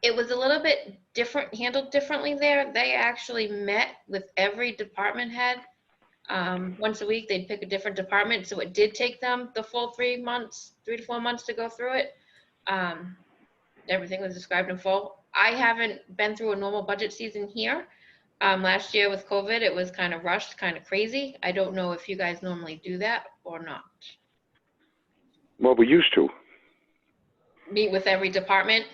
It was a little bit different, handled differently there. They actually met with every department head. Once a week, they'd pick a different department. So it did take them the full 3 to 4 months to go through it. Everything was described in full. I haven't been through a normal budget season here, Last year with COVID, it was kind of rushed, kind of crazy. I don't know if you guys normally do that or not. Well, we used to. Meet with every department?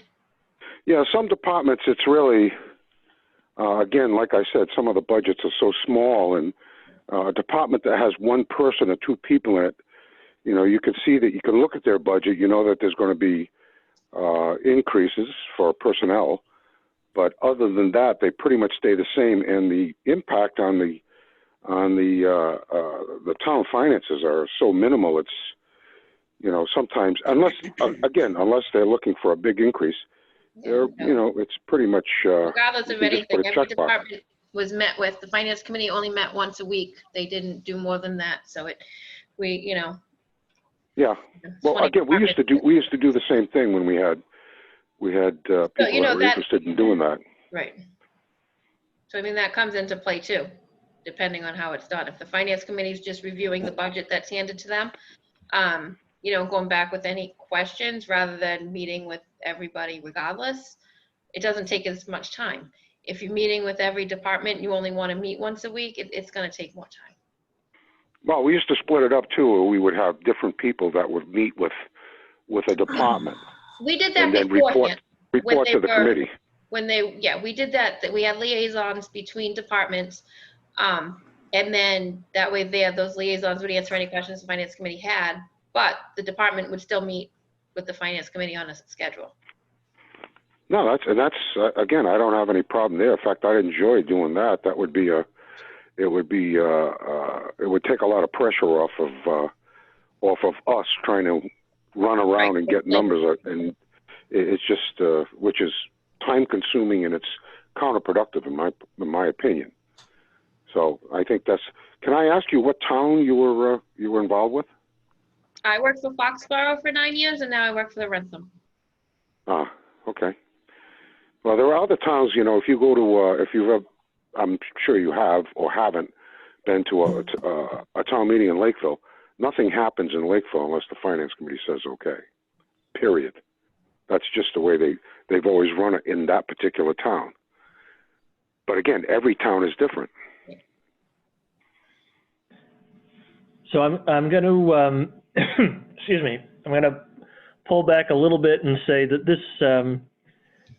Yeah, some departments, it's really, again, like I said, some of the budgets are so small, and a department that has one person or two people in it, you know, you can see that, you can look at their budget, you know that there's going to be increases for personnel, but other than that, they pretty much stay the same, and the impact on the town finances are so minimal. It's, you know, sometimes, unless they're looking for a big increase, they're, you know, it's pretty much Regardless of you can just anything, put a every check box. department was met with. The finance committee only met once a week. They didn't do more than that. So you know. Yeah. Well, again, we used to do the same thing when we had people you know, that were interested in doing that. Right. So I mean, that comes into play too, depending on how it's done. If the finance committee is just reviewing the budget that's handed to them, you know, going back with any questions rather than meeting with everybody regardless, it doesn't take as much time. If you're meeting with every department, you only want to meet once a week, it's going to take more time. Well, we used to split it up too. Where we would have different people that would meet with a department. We did that and then beforehand. report to the committee. We did that we had liaisons between departments. And then that way those liaisons would answer any questions the finance committee had, but the department would still meet with the finance committee on a schedule. No, that's again, I don't have any problem there. In fact, I'd enjoy doing that. That would be it would take a lot of pressure off of us trying to run around and get numbers, and it's just which is time consuming and it's counterproductive in my opinion. So I think that's. Can I ask you what town you were involved with? I worked for Foxborough for 9 years, and now I work for the Rentham. Ah, okay. Well, there are other towns. You know, if you go to if you've I'm sure you have or haven't been to a town meeting in Lakeville. Nothing happens in Lakeville unless the finance committee says okay. Period. That's just the way they've always run it in that particular town. But again, every town is different. So I'm going to excuse me. I'm going to pull back a little bit and say that this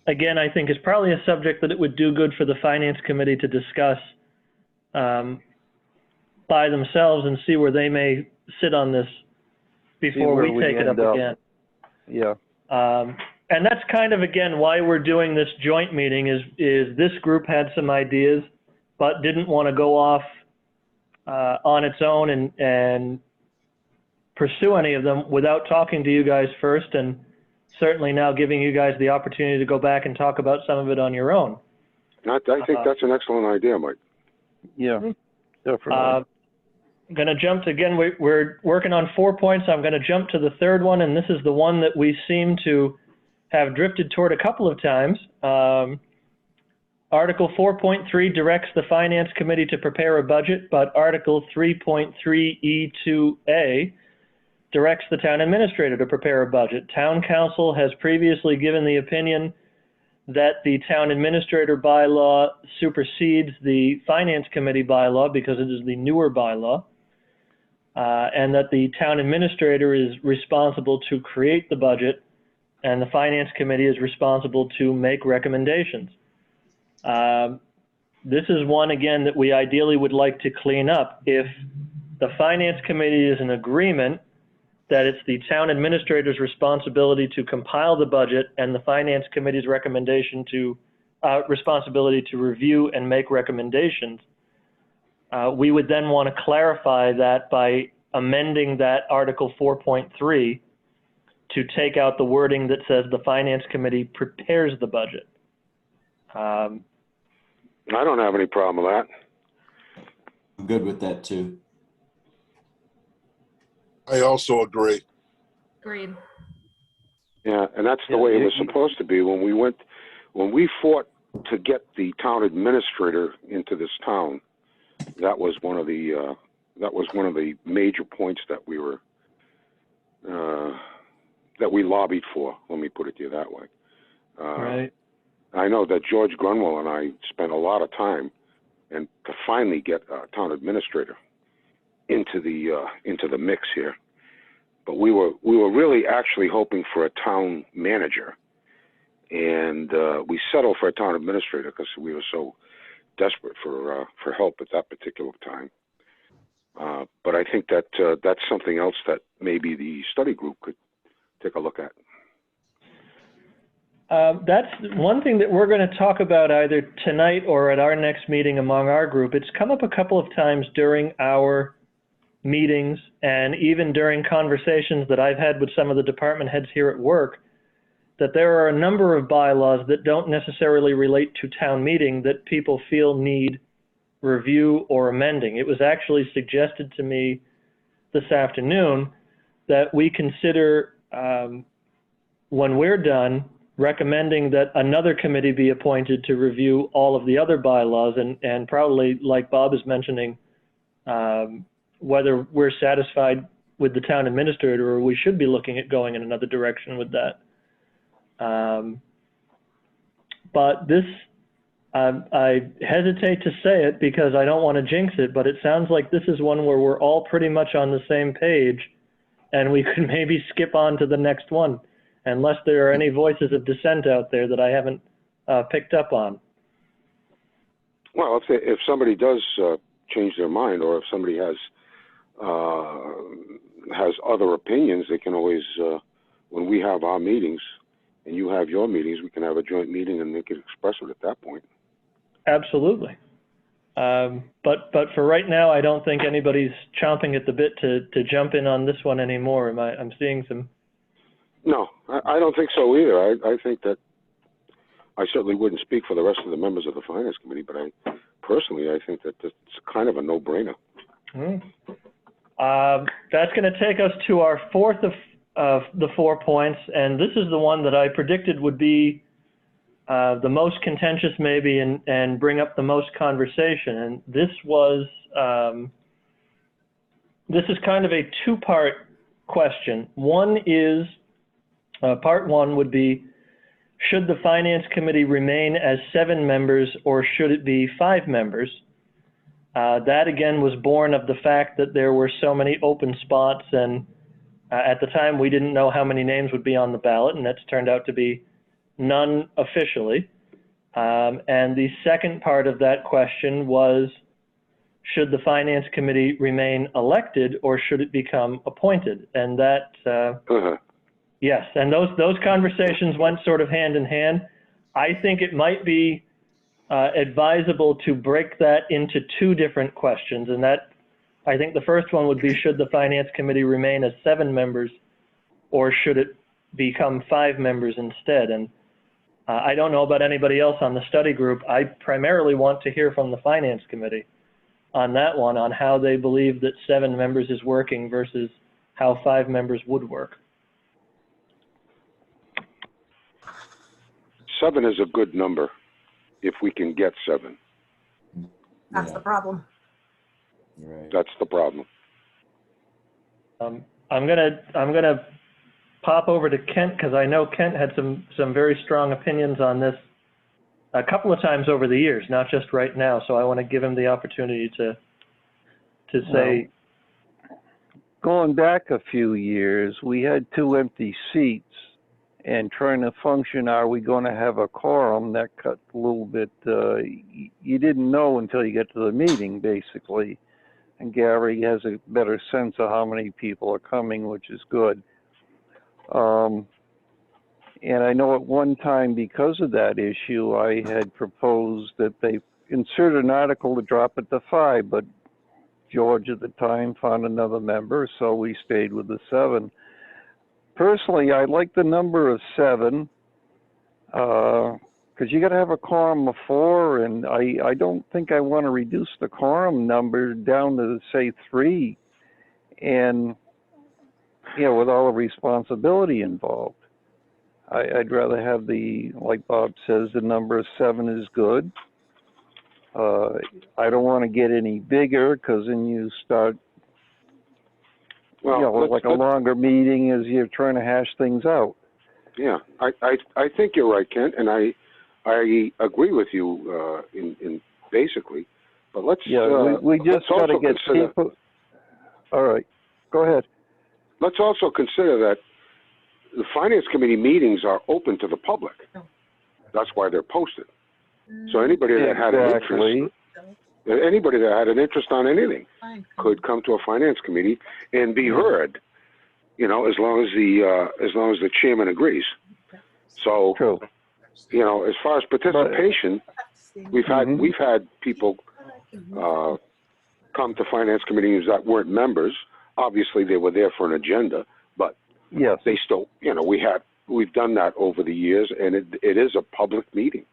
again, I think is probably a subject that it would do good for the finance committee to discuss by themselves and see where they may sit on this before we take it up again. Yeah. And that's kind of, again, why we're doing this joint meeting is this group had some ideas, but didn't want to go off on its own and pursue any of them without talking to you guys first, and certainly now giving you guys the opportunity to go back and talk about some of it on your own. I think that's an excellent idea, Mike. Yeah, definitely. I'm going to jump to, again, we're working on 4 points. I'm going to jump to the third one, and this is the one that we seem to have drifted toward a couple of times. Article 4.3 directs the Finance Committee to prepare a budget, but Article 3.3E2A directs the Town Administrator to prepare a budget. Town Council has previously given the opinion that the Town Administrator bylaw supersedes the Finance Committee bylaw because it is the newer bylaw, and that the Town Administrator is responsible to create the budget and the Finance Committee is responsible to make recommendations. This is one, again, that we ideally would like to clean up. If the Finance Committee is in agreement that it's the Town Administrator's responsibility to compile the budget and the Finance Committee's responsibility to review and make recommendations, we would then want to clarify that by amending that Article 4.3 to take out the wording that says the Finance Committee prepares the budget. I don't have any problem with that. I'm good with that too. I also agree. Agreed. Yeah, and that's the way it was supposed to be. When we fought to get the town administrator into this town, that was one of the major points that we were that we lobbied for. Let me put it to you that way. Right. I know that George Grunwell and I spent a lot of time and to finally get a town administrator into the mix here. But we were really actually hoping for a town manager, and we settled for a town administrator because we were so desperate for help at that particular time. But I think that that's something else that maybe the study group could take a look at. That's one thing that we're going to talk about either tonight or at our next meeting among our group. It's come up a couple of times during our meetings and even during conversations that I've had with some of the department heads here at work, that there are a number of bylaws that don't necessarily relate to town meeting that people feel need review or amending. It was actually suggested to me this afternoon that we consider, when we're done, recommending that another committee be appointed to review all of the other bylaws and probably, like Bob is mentioning, whether we're satisfied with the town administrator or we should be looking at going in another direction with that. But this, I hesitate to say it because I don't want to jinx it, but it sounds like this is one where we're all pretty much on the same page and we could maybe skip on to the next one, unless there are any voices of dissent out there that I haven't picked up on. Well, if somebody does change their mind, or if somebody has other opinions, they can always, when we have our meetings and you have your meetings, we can have a joint meeting and they can express it at that point. Absolutely. But for right now, I don't think anybody's chomping at the bit to jump in on this one anymore. I'm seeing some. No, I don't think so either. I think that I certainly wouldn't speak for the rest of the members of the Finance Committee, but I think that it's kind of a no-brainer. That's going to take us to our fourth of the 4 points, and this is the one that I predicted would be the most contentious maybe and bring up the most conversation. And this is kind of a two-part question. One is, part one would be, should the Finance Committee remain as 7 members or should it be 5 members? That again was born of the fact that there were so many open spots, and at the time we didn't know how many names would be on the ballot, and that's turned out to be none officially. And the second part of that question was, should the Finance Committee remain elected or should it become appointed? And that, yes, and those conversations went sort of hand in hand. I think it might be advisable to break that into 2 different questions, and that, I think the first one would be, should the Finance Committee remain as 7 members or should it become 5 members instead? And I don't know about anybody else on the study group. I primarily want to hear from the Finance Committee on that one, on how they believe that 7 members is working versus how 5 members would work. 7 is a good number if we can get 7. That's the problem. Right. That's the problem. I'm gonna pop over to Kent because I know Kent had some very strong opinions on this a couple of times over the years, not just right now. So I want to give him the opportunity to say. Well, going back a few years, we had 2 empty seats, and trying to function, are we going to have a quorum? That cut a little bit, you didn't know until you get to the meeting, basically. And Gary has a better sense of how many people are coming, which is good. And I know at one time, because of that issue, I had proposed that they insert an article to drop it to 5, but George at the time found another member, so we stayed with the 7. Personally, I like the number of 7, because you got to have a quorum of 4, and I don't think I want to reduce the quorum number down to, say, 3, and, you know, with all the responsibility involved. I'd rather have like Bob says, the number of 7 is good. I don't want to get any bigger, because then you start, like a longer meeting as you're trying to hash things out. Yeah, I think you're right, Kent, and I agree with you in basically. But let's, Yeah, we just let's got to also get consider, people. All right, go ahead. let's also consider that the Finance Committee meetings are open to the public. That's why they're posted. So anybody that had an interest, anybody that had an interest on anything could come to a Finance Committee and be heard, you know, as long as the chairman agrees. So, True. you know, as far as participation, we've had people come to Finance Committee meetings that weren't members. Obviously, they were there for an agenda, but Yes. they still, you know, we've done that over the years, and it is a public meeting.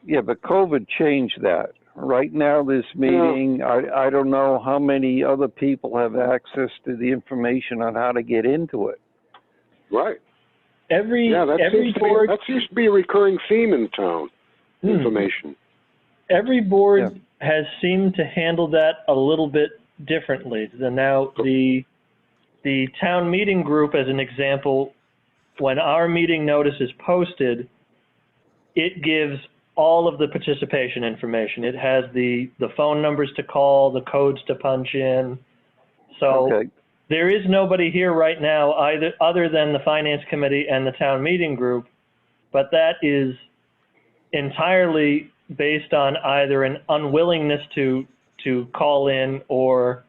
Yeah, but COVID changed that. Right now, this meeting, I don't know how many other people have access to the information on how to get into it. Right. Every That board, seems to be a recurring theme in town. Information. every board has seemed to handle that a little bit differently. Now, the town meeting group, as an example, when our meeting notice is posted, it gives all of the participation information. It has the phone numbers to call, the codes to punch in. So there is nobody here right now either other than the Finance Committee and the town meeting group, but that is entirely based on either an unwillingness to call in or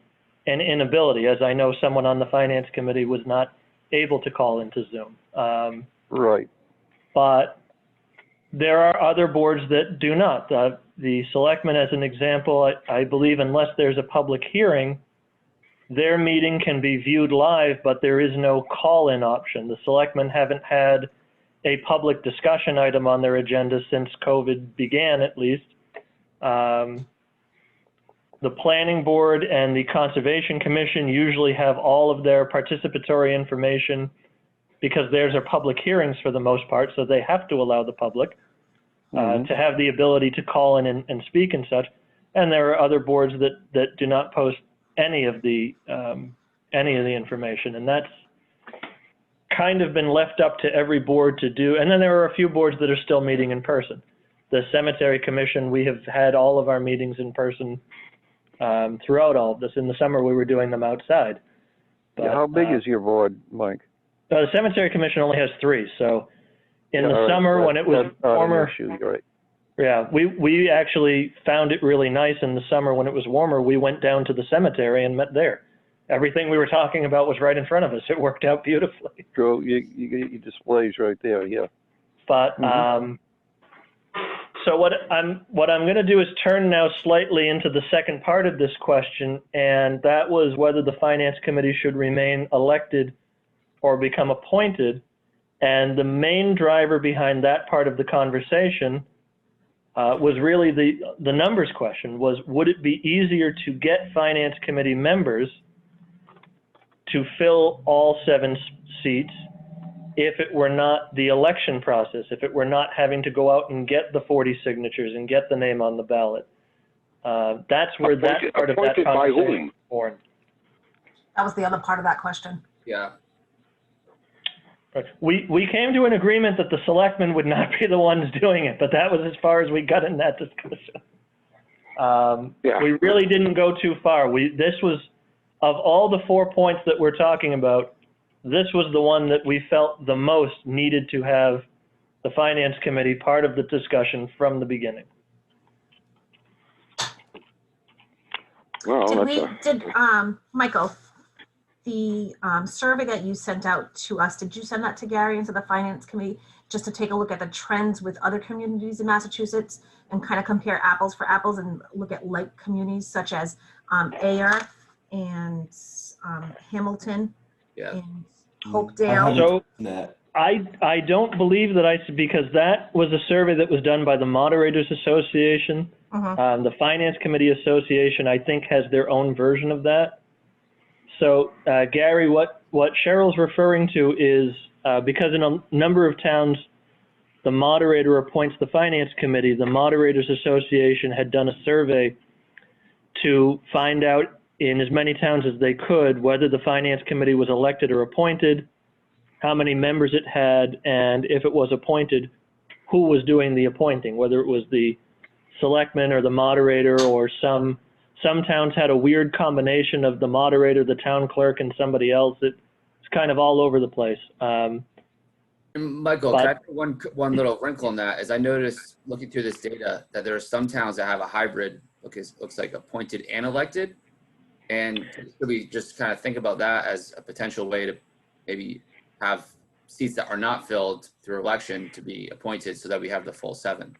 an inability, as I know someone on the Finance Committee was not able to call into Zoom. Right. But there are other boards that do not. The selectmen, as an example, I believe unless there's a public hearing, their meeting can be viewed live, but there is no call-in option. The selectmen haven't had a public discussion item on their agenda since COVID began, at least. The Planning Board and the Conservation Commission usually have all of their participatory information because theirs are public hearings for the most part, so they have to allow the public to have the ability to call in and speak and such. And there are other boards that do not post any of the information, and that's kind of been left up to every board to do. And then there are a few boards that are still meeting in person. The Cemetery Commission, we have had all of our meetings in person throughout all of this. In the summer, we were doing them outside. But, how big is your board, Mike? The Cemetery Commission only has 3, so in the summer when it was warmer, yeah, we actually found it really nice in the summer when it was warmer. We went down to the cemetery and met there. Everything we were talking about was right in front of us. It worked out beautifully. True, you get your displays right there, yeah. But so what I'm going to do is turn now slightly into the second part of this question, and that was whether the Finance Committee should remain elected or become appointed. And the main driver behind that part of the conversation was really the numbers question, was would it be easier to get Finance Committee members to fill all 7 seats if it were not the election process, if it were not having to go out and get the 40 signatures and get the name on the ballot. That's where that part of that conversation was born. That was the other part of that question. Yeah. We came to an agreement that the selectmen would not be the ones doing it, but that was as far as we got in that discussion. We really didn't go too far. This was, of all the 4 points that we're talking about, this was the one that we felt the most needed to have the Finance Committee part of the discussion from the beginning. Well, Michael, the survey that you sent out to us, did you send that to Gary and to the Finance Committee just to take a look at the trends with other communities in Massachusetts and kind of compare apples for apples and look at like communities such as Ayer and Hamilton and Hopedale? So I don't believe that because that was a survey that was done by the Moderators Association. The Finance Committee Association, I think, has their own version of that. So, Gary, what Cheryl's referring to is because in a number of towns, the moderator appoints the Finance Committee, the Moderators Association had done a survey to find out in as many towns as they could whether the Finance Committee was elected or appointed, how many members it had, and if it was appointed, who was doing the appointing, whether it was the selectman or the moderator, or some towns had a weird combination of the moderator, the town clerk, and somebody else. It's kind of all over the place. Michael, can I put one little wrinkle in that? Is I noticed looking through this data that there are some towns that have a hybrid, looks like appointed and elected. And could we just kind of think about that as a potential way to maybe have seats that are not filled through election to be appointed so that we have the full 7?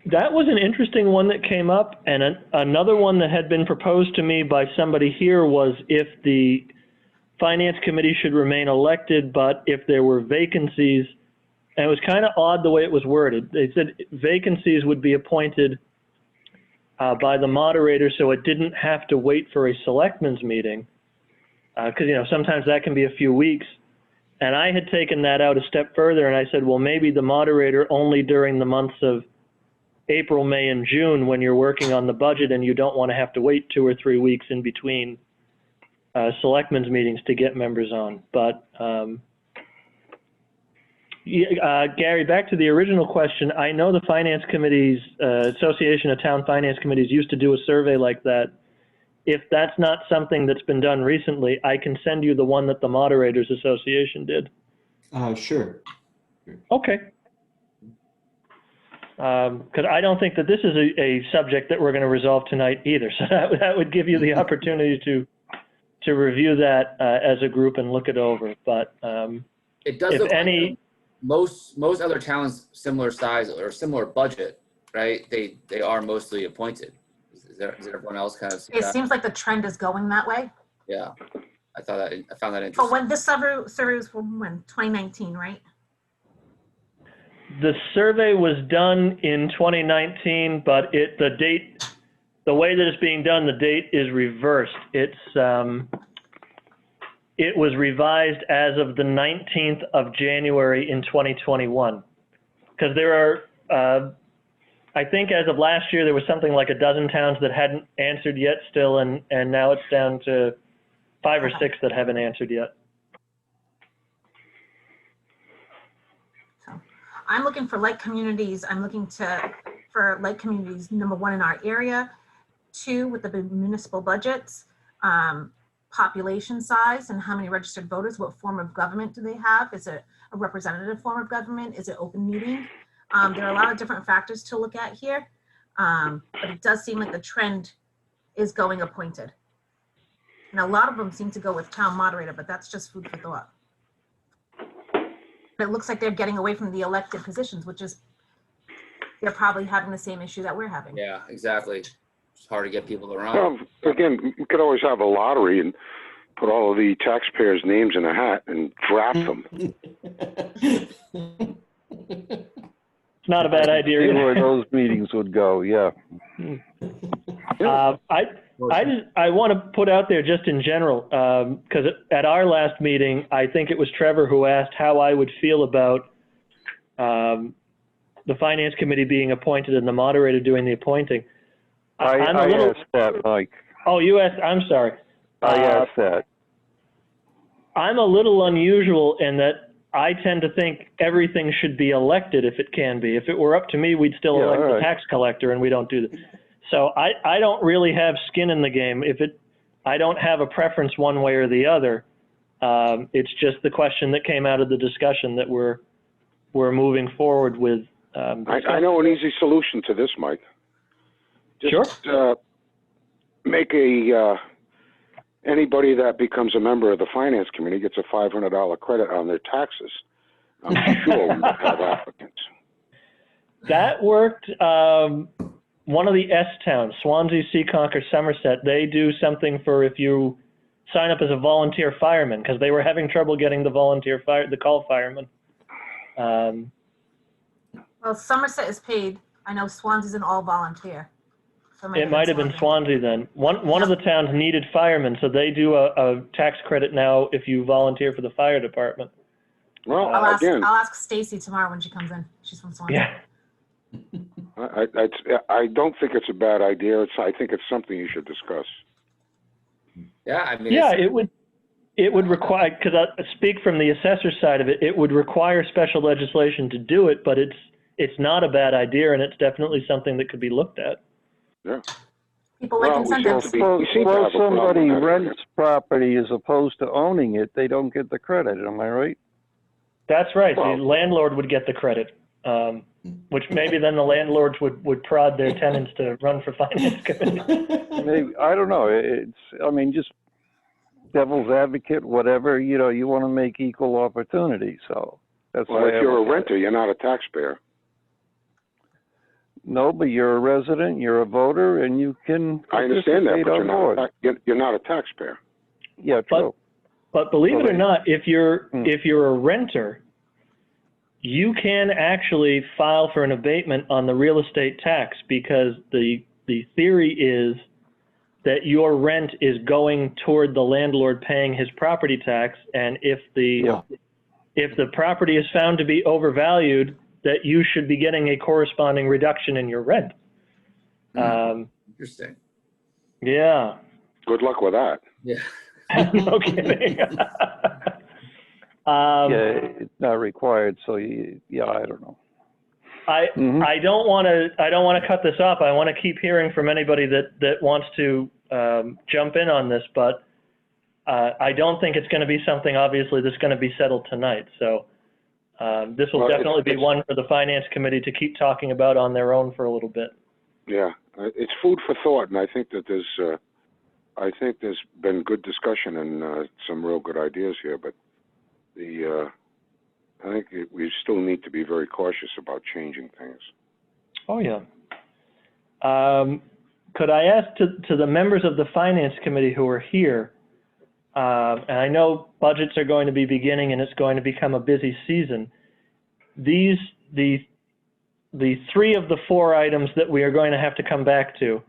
That was an interesting one that came up, and another one that had been proposed to me by somebody here was if the Finance Committee should remain elected, but if there were vacancies, and it was kind of odd the way it was worded. They said vacancies would be appointed by the moderator, so it didn't have to wait for a selectmen's meeting, because sometimes that can be a few weeks. And I had taken that out a step further, and I said, well, maybe the moderator only during the months of April, May, and June, when you're working on the budget and you don't want to have to wait 2 or 3 weeks in between selectmen's meetings to get members on. But Gary, back to the original question, I know the Finance Committee's Association of Town Finance Committees used to do a survey like that. If that's not something that's been done recently, I can send you the one that the Moderators Association did. Sure. Okay. Because I don't think that this is a subject that we're going to resolve tonight either. So that would give you the opportunity to review that as a group and look it over. But it does look like most other towns similar size or similar budget, right? They are mostly appointed. Is everyone else kind of see It that? seems like the trend is going that way. Yeah, I found that interesting. But when this survey was from when? 2019, right? the survey was done in 2019, but the way that it's being done, the date is reversed. It was revised as of the 19th of January in 2021. Because there are, I think as of last year, there was something like a dozen towns that hadn't answered yet still, and now it's down to 5 or 6 that haven't answered yet. So I'm looking for like communities. I'm looking for like communities, number 1 in our area, 2 with the municipal budgets, population size and how many registered voters, what form of government do they have? Is it a representative form of government? Is it open meeting? There are a lot of different factors to look at here, but it does seem like the trend is going appointed. And a lot of them seem to go with town moderator, but that's just food for thought. But it looks like they're getting away from the elected positions, which is, they're probably having the same issue that we're having. Yeah, exactly. It's hard to get people around. Well, again, you could always have a lottery and put all of the taxpayers' names in a hat and draft them. It's not a bad idea See either. where those meetings would go, yeah. I want to put out there just in general, because at our last meeting, I think it was Trevor who asked how I would feel about the finance committee being appointed and the moderator doing the appointing. I asked that, Mike. Oh, you asked, I'm sorry. I asked that. I'm a little unusual in that I tend to think everything should be elected if it can be. If it were up to me, we'd still elect the tax collector, and we don't do that. So I don't really have skin in the game. I don't have a preference one way or the other. It's just the question that came out of the discussion that we're moving forward with. I know an easy solution to this, Mike. Just, sure. Make anybody that becomes a member of the finance committee gets a $500 credit on their taxes. I'm sure we would have applicants. That worked. One of the S towns, Swansea, Seekonk, or Somerset, they do something for if you sign up as a volunteer fireman, because they were having trouble getting the call fireman. Well, Somerset is paid. I know Swansea's an all volunteer. So it might have been Swansea then. One of the towns needed firemen, so they do a tax credit now if you volunteer for the fire department. Well, I'll ask Stacy tomorrow when she comes in. She's from Swansea. Yeah. I don't think it's a bad idea. I think it's something you should discuss. Yeah, I mean. Yeah, it would require, because I speak from the assessor side of it, it would require special legislation to do it, but it's not a bad idea, and it's definitely something that could be looked at. Yeah. People like Well, we seem incentives. to be- we seem to have a problem somebody with that. rents property as opposed to owning it, they don't get the credit, am I right? That's right. Well- The landlord would get the credit, which maybe then the landlords would prod their tenants to run for finance committee. Maybe, I don't know, I mean, just devil's advocate, whatever, you know, you want to make equal opportunity, so that's Well, the way if I you're a look at it. renter, you're not a taxpayer. No, but you're a resident, you're a voter, and you can I understand that, participate but on board. you're not a taxpayer. Yeah, true. But believe it or not, if you're Hmm. if you're a renter, you can actually file for an abatement on the real estate tax, because the theory is that your rent is going toward the landlord paying his property tax, and if the property is found to be overvalued, that you should be getting a corresponding reduction in your rent. Interesting. Yeah. Good luck with that. Yeah. No kidding. Yeah, it's not required, so yeah, I don't know. Mhm. I don't want to cut this off. I want to keep hearing from anybody that wants to jump in on this, but I don't think it's going to be something, obviously, that's going to be settled tonight. So this will Well, definitely be one for the finance committee to keep talking about on their own for a little bit. Yeah, it's food for thought, and I think that there's been good discussion and some real good ideas here, but I think we still need to be very cautious about changing things. Oh, yeah. Could I ask to the members of the finance committee who are here, and I know budgets are going to be beginning and it's going to become a busy season, the three of the four items that we are going to have to come back to,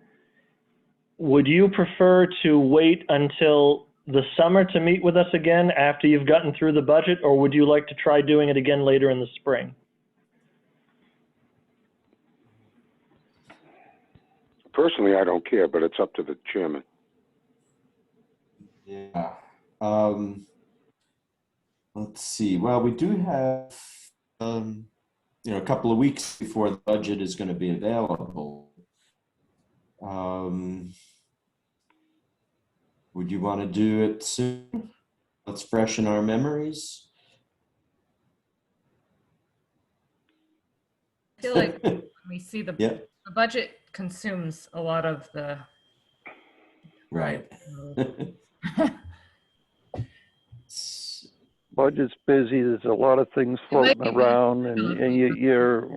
would you prefer to wait until the summer to meet with us again after you've gotten through the budget, or would you like to try doing it again later in the spring? Personally, I don't care, but it's up to the chairman. Yeah. Let's see. Well, we do have, a couple of weeks before the budget is going to be available. Would you want to do it soon? Let's freshen our memories. I feel like when we see the budget consumes a lot of the. Right. Budget's busy, there's a lot of things floating around, and you're,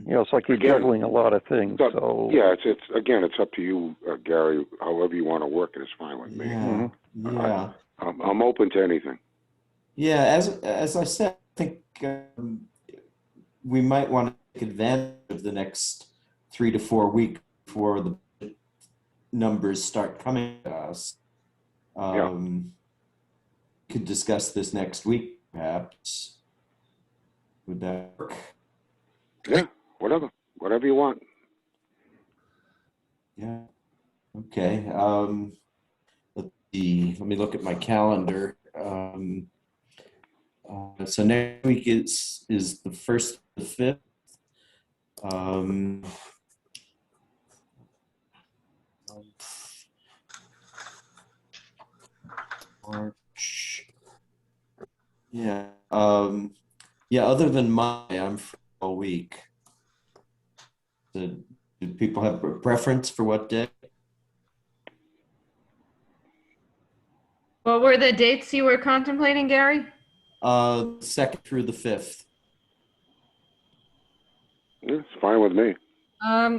it's like you're juggling a lot of things, so. Yeah, it's up to you, Gary. However you want to work it is fine with me. Yeah. Yeah. I'm open to anything. Yeah, as I said, I think we might want to take advantage of the next 3 to 4 weeks before the numbers start coming to us. We could discuss this next week, perhaps. Would that work? Yeah, whatever you want. Yeah. Okay. Let's see. Let me look at my calendar. So next week is the 1st to the 5th. March. Yeah. Other than Monday, I'm free all week. Do people have a preference for what day? What were the dates you were contemplating, Gary? 2nd through the 5th. Yeah, it's fine with me.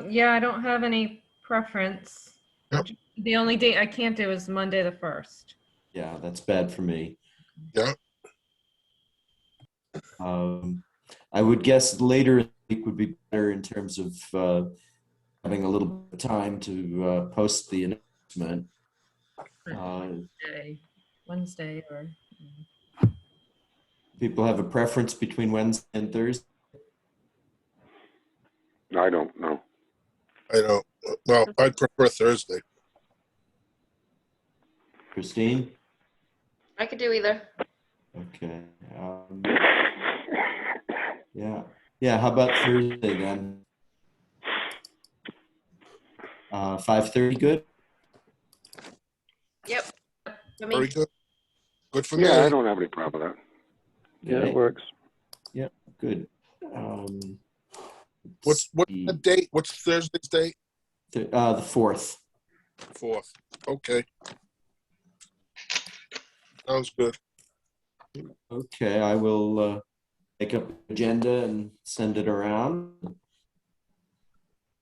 Yeah, I don't have any preference. Yep. The only date I can't do is Monday the 1st. Yeah, that's bad for me. Yeah. I would guess later in the week would be better in terms of having a little bit of time to post the announcement. Wednesday or. People have a preference between Wednesday and Thursday? I don't know. I don't. Well, I'd prefer Thursday. Christine? I could do either. Okay. Yeah. Yeah. How about Thursday then? 5:30, good? Yep. For Very me. good. Good for me. Yeah, I don't have any problem with that. Yeah, Okay. it works. Yeah, good. What's the date? What's Thursday's date? The 4th. 4th. Okay. Sounds good. Okay, I will make up an agenda and send it around.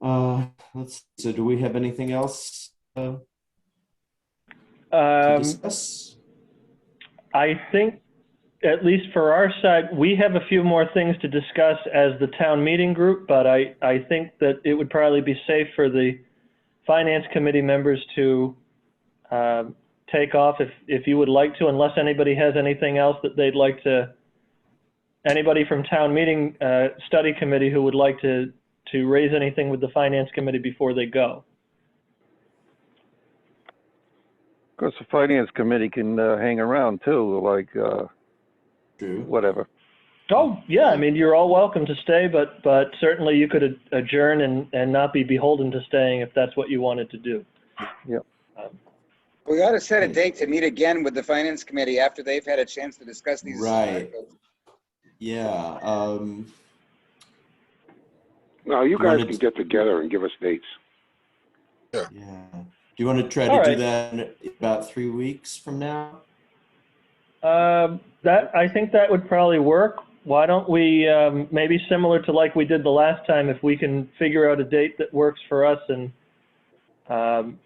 So do we have anything else to discuss? I think, at least for our side, we have a few more things to discuss as the town meeting group, but I think that it would probably be safe for the finance committee members to take off if you would like to, unless anybody has anything else that they'd like to, anybody from town meeting study committee who would like to raise anything with the finance committee before they go. Of course, the finance committee can hang around too, like True. whatever. Oh, yeah, I mean, you're all welcome to stay, but certainly you could adjourn and not be beholden to staying if that's what you wanted to do. Yep. We ought to set a date to meet again with the finance committee after they've had a chance to discuss these Right. articles. Yeah. No, you guys wanted can get together and give us dates. Yeah. Do you want to try to do that in about 3 weeks from now? I think that would probably work. Why don't we, maybe similar to like we did the last time, if we can figure out a date that works for us and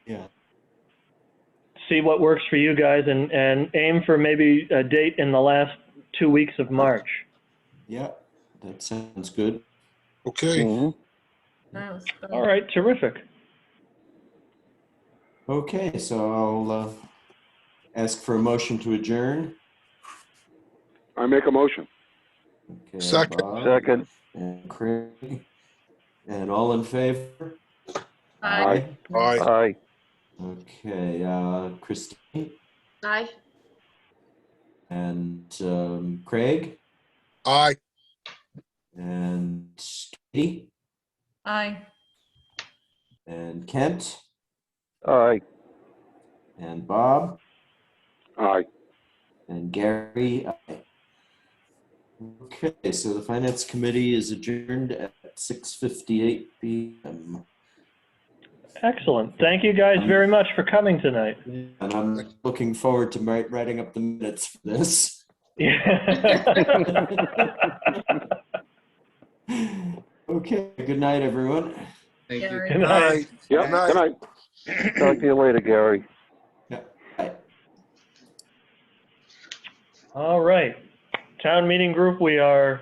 Yeah. see what works for you guys and aim for maybe a date in the last 2 weeks of March. Yeah, that sounds good. Okay. Mm-hmm. All right, terrific. Okay, so I'll ask for a motion to adjourn. I make a motion. Okay, Second. Bob Second. and Craig. And all in favor? Aye. Aye. Aye. Okay, Christine Aye. and Craig Aye. and Katie Aye. and Kent Aye. and Bob Aye. and Gary. Aye. Okay, so the Finance Committee is adjourned at 6:58 p.m. Excellent. Thank you guys very much for coming tonight. And I'm looking forward to writing up the minutes for this. Okay, good night, everyone. Thank you. Gary. Good Good night. night. Yep. Good night. Good night. Talk to you later, Gary. Yeah, bye. All right. Town meeting group, we are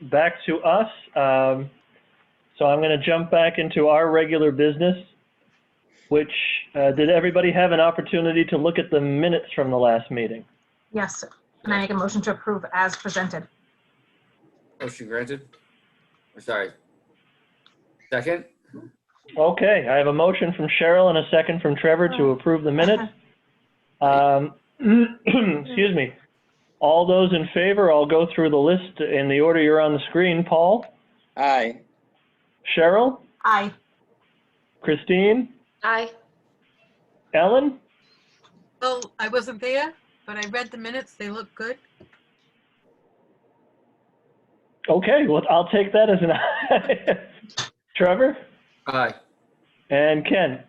back to us. So I'm going to jump back into our regular business, which did everybody have an opportunity to look at the minutes from the last meeting? Yes, and I make a motion to approve as presented. Motion granted. Or sorry. Second? Okay, I have a motion from Cheryl and a second from Trevor to approve the minutes. Excuse me. All those in favor, I'll go through the list in the order you're on the screen. Paul? Aye. Cheryl? Aye. Christine? Aye. Ellen? Well, I wasn't there, but I read the minutes. They look good. Okay, well, I'll take that as an aye. Trevor? Aye. And Ken?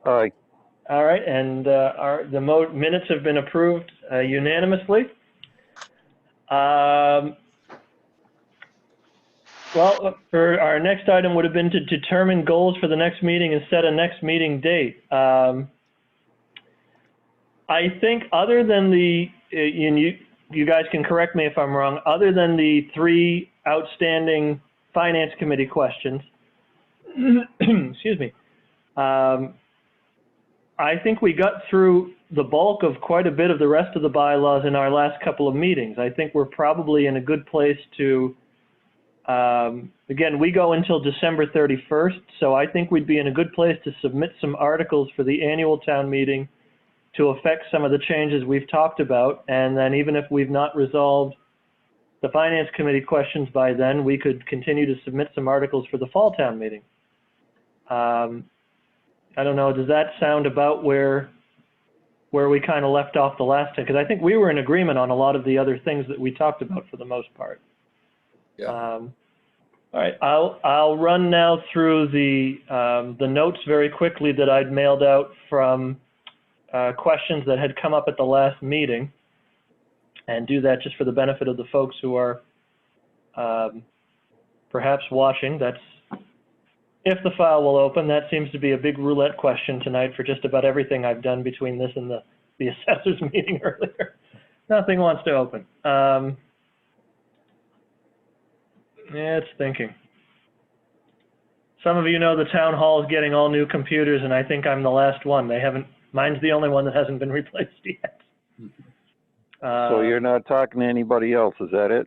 Aye. All right, and the minutes have been approved unanimously. Well, for our next item would have been to determine goals for the next meeting and set a next meeting date. I think other than you guys can correct me if I'm wrong, other than the 3 outstanding finance committee questions, excuse me, I think we got through the bulk of quite a bit of the rest of the bylaws in our last couple of meetings. I think we're probably in a good place to, again, we go until December 31st, so I think we'd be in a good place to submit some articles for the annual town meeting to affect some of the changes we've talked about. And then even if we've not resolved the Finance Committee questions by then, we could continue to submit some articles for the fall town meeting. I don't know, does that sound about where we kind of left off the last time? Because I think we were in agreement on a lot of the other things that we talked about for the most part. Yeah. All right, I'll run now through the notes very quickly that I'd mailed out from questions that had come up at the last meeting, and do that just for the benefit of the folks who are perhaps watching. That's if the file will open. That seems to be a big roulette question tonight for just about everything I've done between this and the assessors meeting earlier. Nothing wants to open. Yeah, it's thinking. Some of you know the town hall is getting all new computers, and I think I'm the last one. They haven't. Mine's the only one that hasn't been replaced yet. So you're not talking to anybody else, is that it?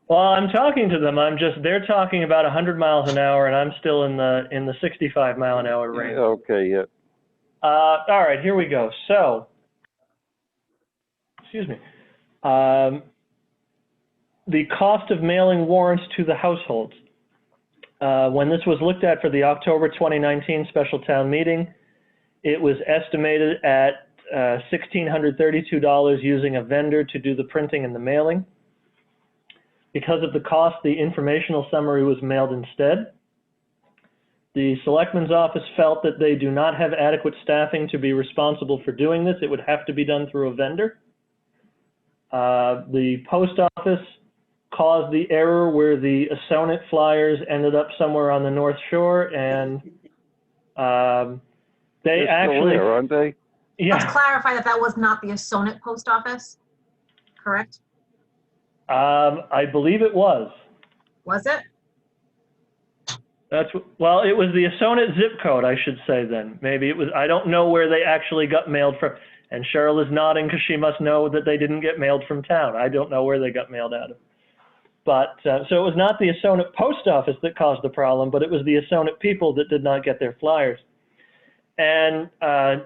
Well, I'm talking to them. They're talking about 100 miles an hour, and I'm still in the 65 mile an hour range. Okay, yeah. All right, here we go. So, excuse me. The cost of mailing warrants to the households. When this was looked at for the October 2019 special town meeting, it was estimated at $1,632 using a vendor to do the printing and the mailing. Because of the cost, the informational summary was mailed instead. The Selectman's office felt that they do not have adequate staffing to be responsible for doing this. It would have to be done through a vendor. The post office caused the error where the Sonnet flyers ended up somewhere on the North Shore, and they They're actually, still there, aren't they? yeah. Let's clarify that that was not the Sonnet post office, correct? I believe it was. Was it? Well, it was the Sonnet zip code, I should say then. Maybe it was, I don't know where they actually got mailed from. And Cheryl is nodding because she must know that they didn't get mailed from town. I don't know where they got mailed out of. But, so it was not the Sonnet post office that caused the problem, but it was the Sonnet people that did not get their flyers. And I'm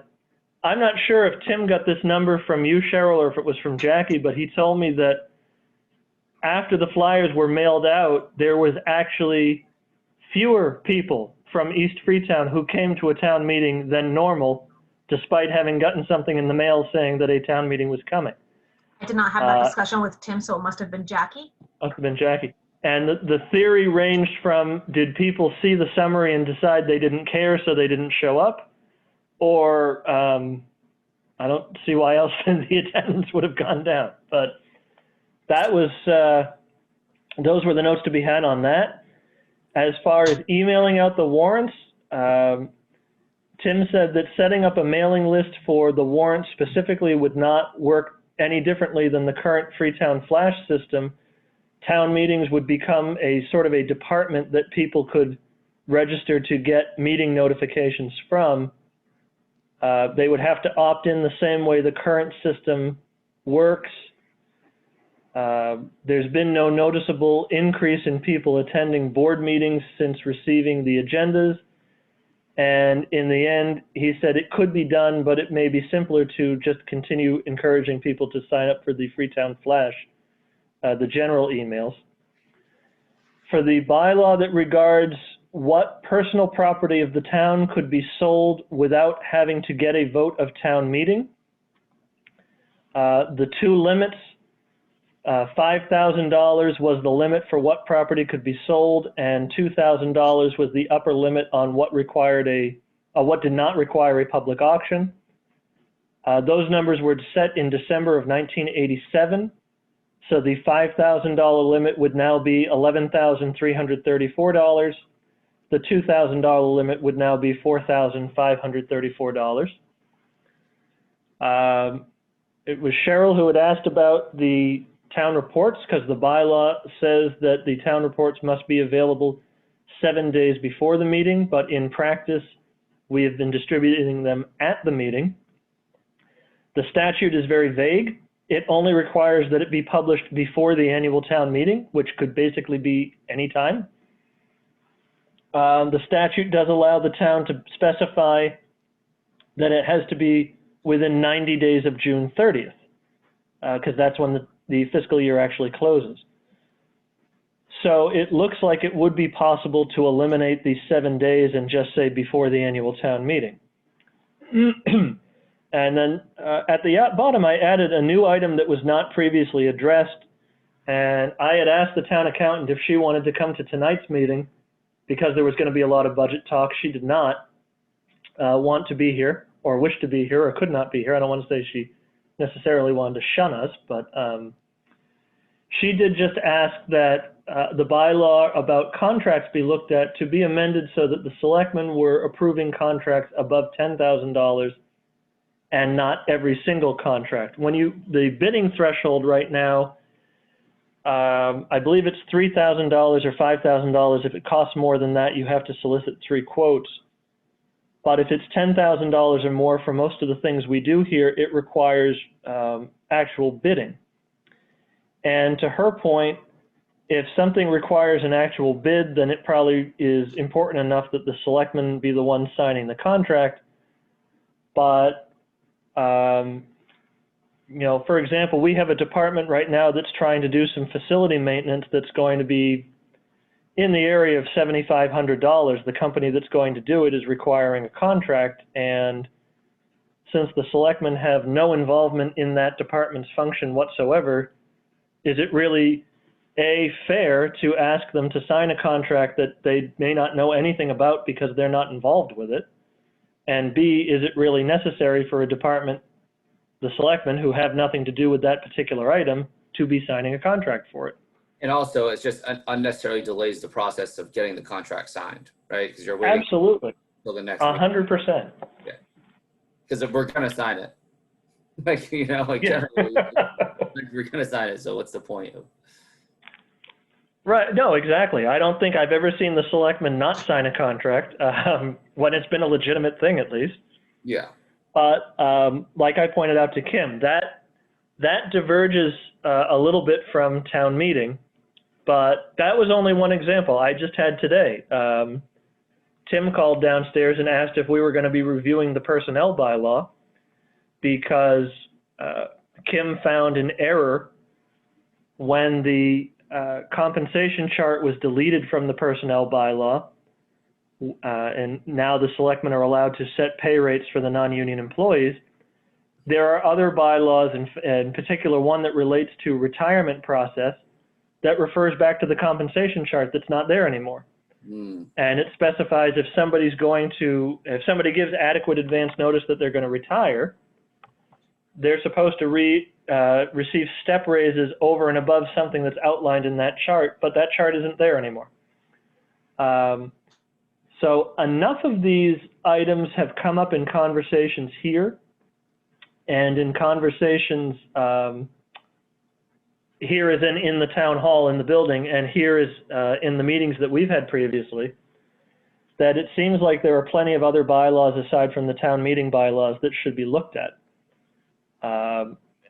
not sure if Tim got this number from you, Cheryl, or if it was from Jackie, but he told me that after the flyers were mailed out, there was actually fewer people from East Freetown who came to a town meeting than normal, despite having gotten something in the mail saying that a town meeting was coming. I did not have that discussion with Tim, so it must have been Jackie. Must have been Jackie. And the theory ranged from, did people see the summary and decide they didn't care so they didn't show up? Or I don't see why else the attendance would have gone down. But that was, those were the notes to be had on that. As far as emailing out the warrants, Tim said that setting up a mailing list for the warrants specifically would not work any differently than the current Freetown Flash system. Town meetings would become a sort of a department that people could register to get meeting notifications from. They would have to opt in the same way the current system works. There's been no noticeable increase in people attending board meetings since receiving the agendas. And in the end, he said it could be done, but it may be simpler to just continue encouraging people to sign up for the Freetown Flash, the general emails. For the bylaw that regards what personal property of the town could be sold without having to get a vote of town meeting, the two limits, $5,000 was the limit for what property could be sold, and $2,000 was the upper limit on what required what did not require a public auction. Those numbers were set in December of 1987, so the $5,000 limit would now be $11,334. The $2,000 limit would now be $4,534. It was Cheryl who had asked about the town reports, because the bylaw says that the town reports must be available 7 days before the meeting, but in practice, we have been distributing them at the meeting. The statute is very vague. It only requires that it be published before the annual town meeting, which could basically be any time. The statute does allow the town to specify that it has to be within 90 days of June 30th, because that's when the fiscal year actually closes. So it looks like it would be possible to eliminate these 7 days and just say before the annual town meeting. And then at the bottom, I added a new item that was not previously addressed. And I had asked the town accountant if she wanted to come to tonight's meeting because there was going to be a lot of budget talk. She did not want to be here or wish to be here or could not be here. I don't want to say she necessarily wanted to shun us, but she did just ask that the bylaw about contracts be looked at to be amended so that the selectmen were approving contracts above $10,000 and not every single contract. The bidding threshold right now, I believe it's $3,000 or $5,000. If it costs more than that, you have to solicit 3 quotes. But if it's $10,000 or more for most of the things we do here, it requires actual bidding. And to her point, if something requires an actual bid, then it probably is important enough that the selectmen be the ones signing the contract. But, you know, for example, we have a department right now that's trying to do some facility maintenance that's going to be in the area of $7,500. The company that's going to do it is requiring a contract. And since the selectmen have no involvement in that department's function whatsoever, is it really fair to ask them to sign a contract that they may not know anything about because they're not involved with it? And B, is it really necessary for a department, the selectmen, who have nothing to do with that particular item, to be signing a contract for it? And also, it's just unnecessarily delays the process of getting the contract signed, right? Because you're waiting Absolutely. until the next 100%. Yeah. Because we're going to sign it. Like, you know, like Yeah. generally, we're going to sign it. So what's the point of? Right. No, exactly. I don't think I've ever seen the selectmen not sign a contract when it's been a legitimate thing, at least. Yeah. But like I pointed out to Kim, that diverges a little bit from town meeting, but that was only one example I just had today. Tim called downstairs and asked if we were going to be reviewing the personnel bylaw because Kim found an error when the compensation chart was deleted from the personnel bylaw, and now the selectmen are allowed to set pay rates for the non-union employees. There are other bylaws, in particular one that relates to retirement process, that refers back to the compensation chart that's not there anymore. And it specifies if somebody gives adequate advance notice that they're going to retire, they're supposed to receive step raises over and above something that's outlined in that chart, but that chart isn't there anymore. So enough of these items have come up in conversations here and in conversations here is in the town hall in the building, and here is in the meetings that we've had previously, that it seems like there are plenty of other bylaws aside from the town meeting bylaws that should be looked at.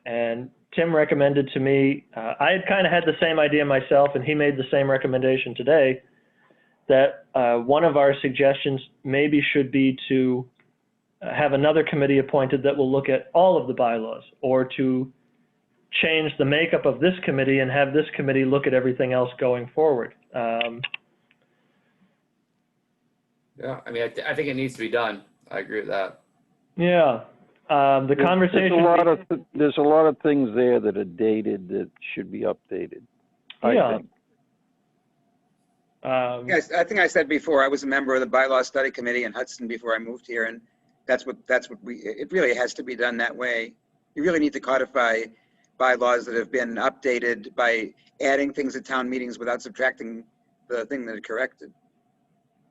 And Tim recommended to me, I had kind of had the same idea myself, and he made the same recommendation today, that one of our suggestions maybe should be to have another committee appointed that will look at all of the bylaws, or to change the makeup of this committee and have this committee look at everything else going forward. Yeah, I mean, I think it needs to be done. I agree with that. Yeah. The conversation. There's a lot of things there that are dated that should be updated. I think. Yes, I think I said before, I was a member of the bylaw study committee in Hudson before I moved here, and that's what it really has to be done that way. You really need to codify bylaws that have been updated by adding things at town meetings without subtracting the thing that it corrected.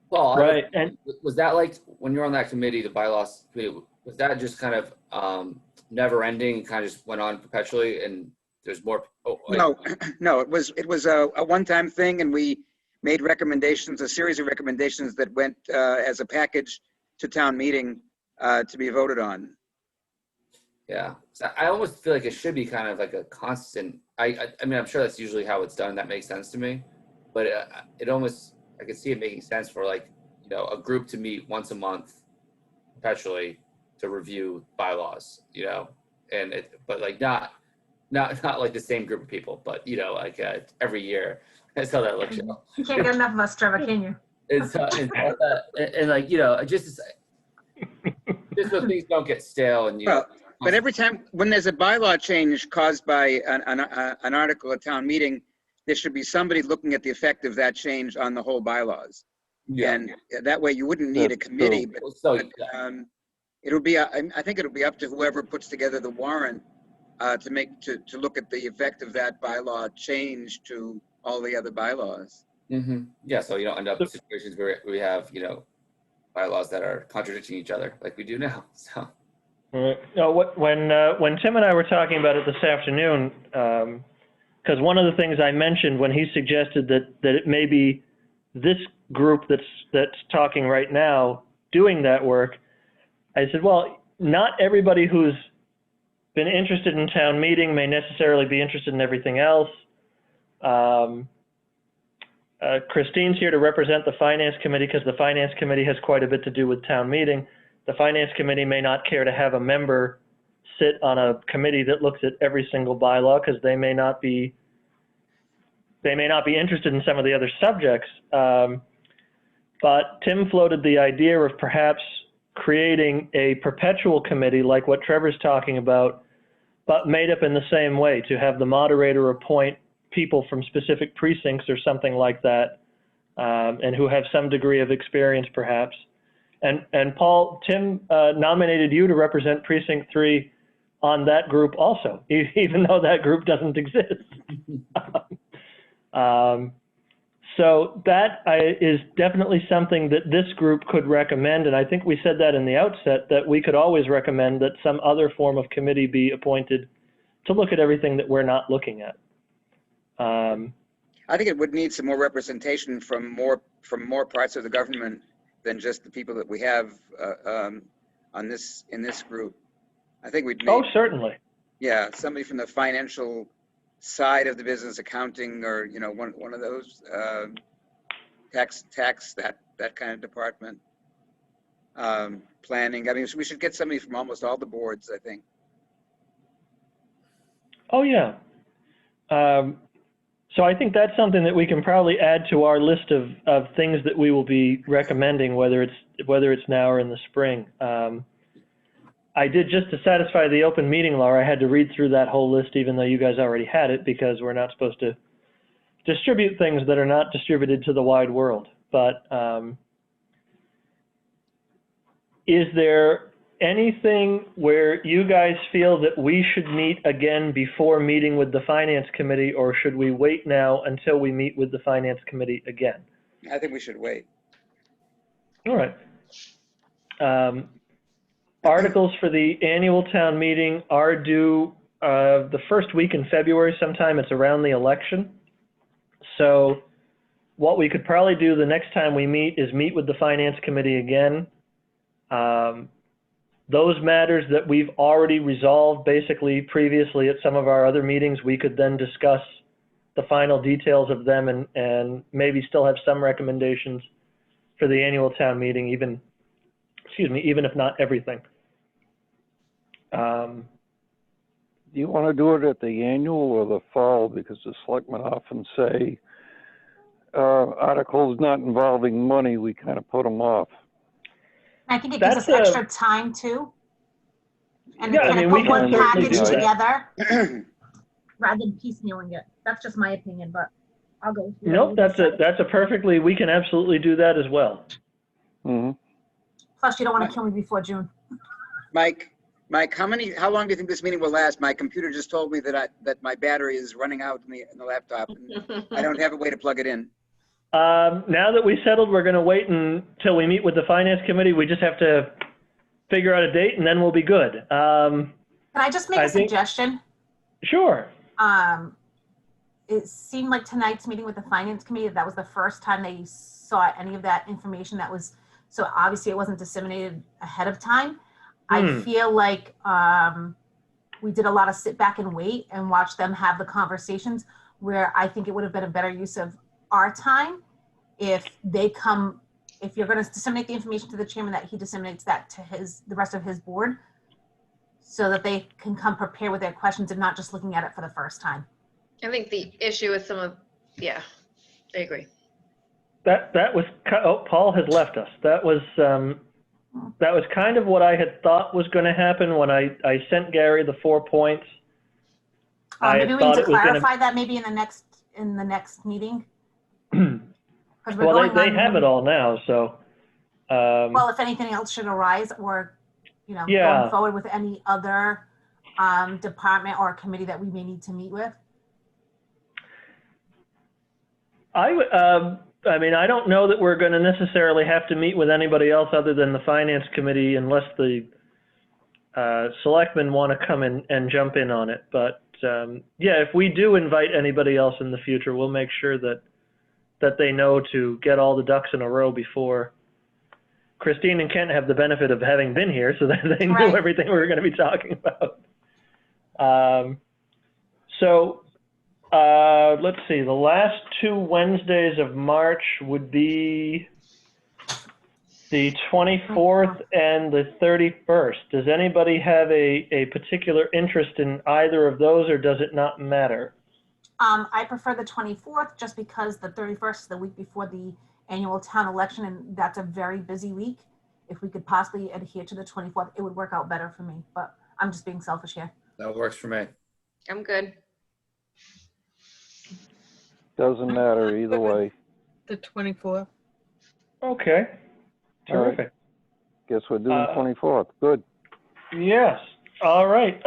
Well, right. And was that like, when you're on that committee, the bylaws committee, was that just kind of never ending, kind of just went on perpetually, and there's more? No, it was a one-time thing, and we made recommendations, a series of recommendations that went as a package to town meeting to be voted on. Yeah, so I almost feel like it should be kind of like a constant. I mean, I'm sure that's usually how it's done. That makes sense to me, but it almost, I could see it making sense for, like, you know, a group to meet once a month perpetually to review bylaws, you know, but like not not like the same group of people, but you know, like every year. That's how that looks. You can't get enough of us, Trevor, can you? And like, you know, just so things don't get stale and, you know. But every time when there's a bylaw change caused by an article at town meeting, there should be somebody looking at the effect of that change on the whole bylaws. Yeah. And that way you wouldn't need a committee, but it'll be, I think it'll be up to whoever puts together the warrant to look at the effect of that bylaw change to all the other bylaws. Mm-hmm. Yeah, so you don't end up in situations where we have, you know, bylaws that are contradicting each other like we do now. So. No, when Tim and I were talking about it this afternoon, because one of the things I mentioned when he suggested that it may be this group that's talking right now doing that work, I said, well, not everybody who's been interested in town meeting may necessarily be interested in everything else. Christine's here to represent the Finance Committee because the Finance Committee has quite a bit to do with town meeting. The Finance Committee may not care to have a member sit on a committee that looks at every single bylaw because they may not be interested in some of the other subjects. But Tim floated the idea of perhaps creating a perpetual committee like what Trevor's talking about, but made up in the same way, to have the moderator appoint people from specific precincts or something like that, and who have some degree of experience perhaps. And Paul, Tim nominated you to represent Precinct 3 on that group also, even though that group doesn't exist. So that is definitely something that this group could recommend, and I think we said that in the outset, that we could always recommend that some other form of committee be appointed to look at everything that we're not looking at. I think it would need some more representation from more parts of the government than just the people that we have in this group. I think we'd need, oh, certainly. Yeah, somebody from the financial side of the business, accounting, or you know, one of those tax that kind of department. Planning. I mean, we should get somebody from almost all the boards, I think. Oh yeah. So I think that's something that we can probably add to our list of things that we will be recommending, whether it's now or in the spring. I did, just to satisfy the open meeting law, I had to read through that whole list, even though you guys already had it, because we're not supposed to distribute things that are not distributed to the wide world. But is there anything where you guys feel that we should meet again before meeting with the Finance Committee, or should we wait now until we meet with the Finance Committee again? I think we should wait. All right. Articles for the annual town meeting are due the first week in February sometime. It's around the election. So what we could probably do the next time we meet is meet with the Finance Committee again. Those matters that we've already resolved basically previously at some of our other meetings, we could then discuss the final details of them and maybe still have some recommendations for the annual town meeting, even if not everything. Do you want to do it at the annual or the fall? Because the selectmen often say articles not involving money, we kind of put them off. I think it gives us extra time too. And yeah, kind of we put one package do together rather than piecemealing it. That's just my opinion, but I'll go. Nope, that's a perfectly, we can absolutely do that as well. Mm-hmm. Plus, you don't want to kill me before June. Mike, how long do you think this meeting will last? My computer just told me that my battery is running out in the laptop, and I don't have a way to plug it in. Now that we settled, we're going to wait until we meet with the Finance Committee. We just have to figure out a date, and then we'll be good. Can I just make a suggestion? Sure. It seemed like tonight's meeting with the Finance Committee, that was the first time they saw any of that information that was, so obviously it wasn't disseminated ahead of time. I feel like we did a lot of sit back and wait and watch them have the conversations, where I think it would have been a better use of our time if they come, if you're going to disseminate the information to the chairman, that he disseminates that to the rest of his board, so that they can come prepared with their questions and not just looking at it for the first time. I think the issue with some of, yeah, I agree. That was, oh, Paul has left us. That was kind of what I had thought was going to happen when I sent Gary the 4 points. Maybe we need to clarify that maybe in the next meeting. Well, they have it all now, so. Well, if anything else should arise, or going forward with any other department or committee that we may need to meet with. I mean, I don't know that we're going to necessarily have to meet with anybody else other than the finance committee, unless the selectmen want to come in and jump in on it. But yeah, if we do invite anybody else in the future, we'll make sure that they know to get all the ducks in a row before. Christine and Kent have the benefit of having been here, so that they knew everything we were going to be talking about. Let's see, the last 2 Wednesdays of March would be the 24th and the 31st. Does anybody have a particular interest in either of those, or does it not matter? I prefer the 24th just because the 31st is the week before the annual town election, and that's a very busy week. If we could possibly adhere to the 24th, it would work out better for me, but I'm just being selfish here. That works for me. I'm good. Doesn't matter either way. The 24th. Okay, terrific. Right. Guess we're doing 24th. Good. Yes, all right.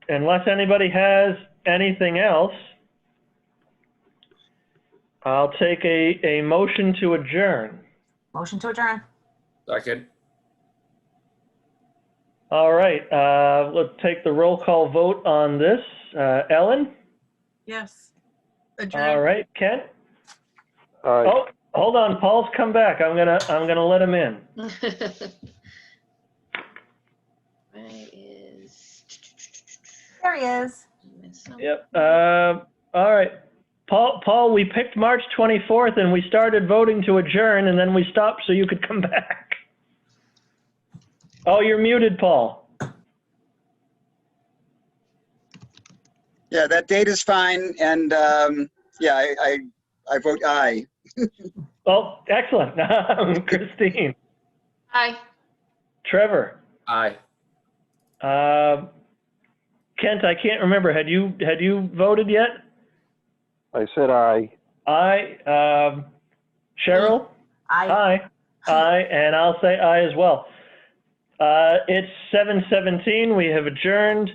Unless anybody has anything else, I'll take a motion to adjourn. Motion to adjourn. Second. All right, let's take the roll call vote on this. Ellen? Yes. Adjourn. All right, Kent? All right. Oh, hold on, Paul's come back. I'm gonna let him in. There he is. Yep. All right. Paul, we picked March 24th and we started voting to adjourn, and then we stopped so you could come back. Oh, you're muted, Paul. Yeah, that date is fine, and yeah, I vote aye. Oh, excellent. Christine. Aye. Trevor. Aye. Kent, I can't remember. Had you voted yet? I said aye. Aye. Cheryl? Aye. Aye, and I'll say aye as well. It's 7:17. We have adjourned.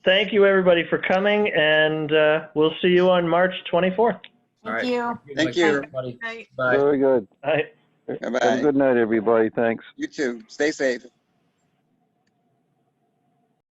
Thank you, everybody, for coming, and we'll see you on March 24th. Thank you. Thank you. Night. Bye. Very good. Bye. Have a good night, everybody. Thanks. You too. Stay safe.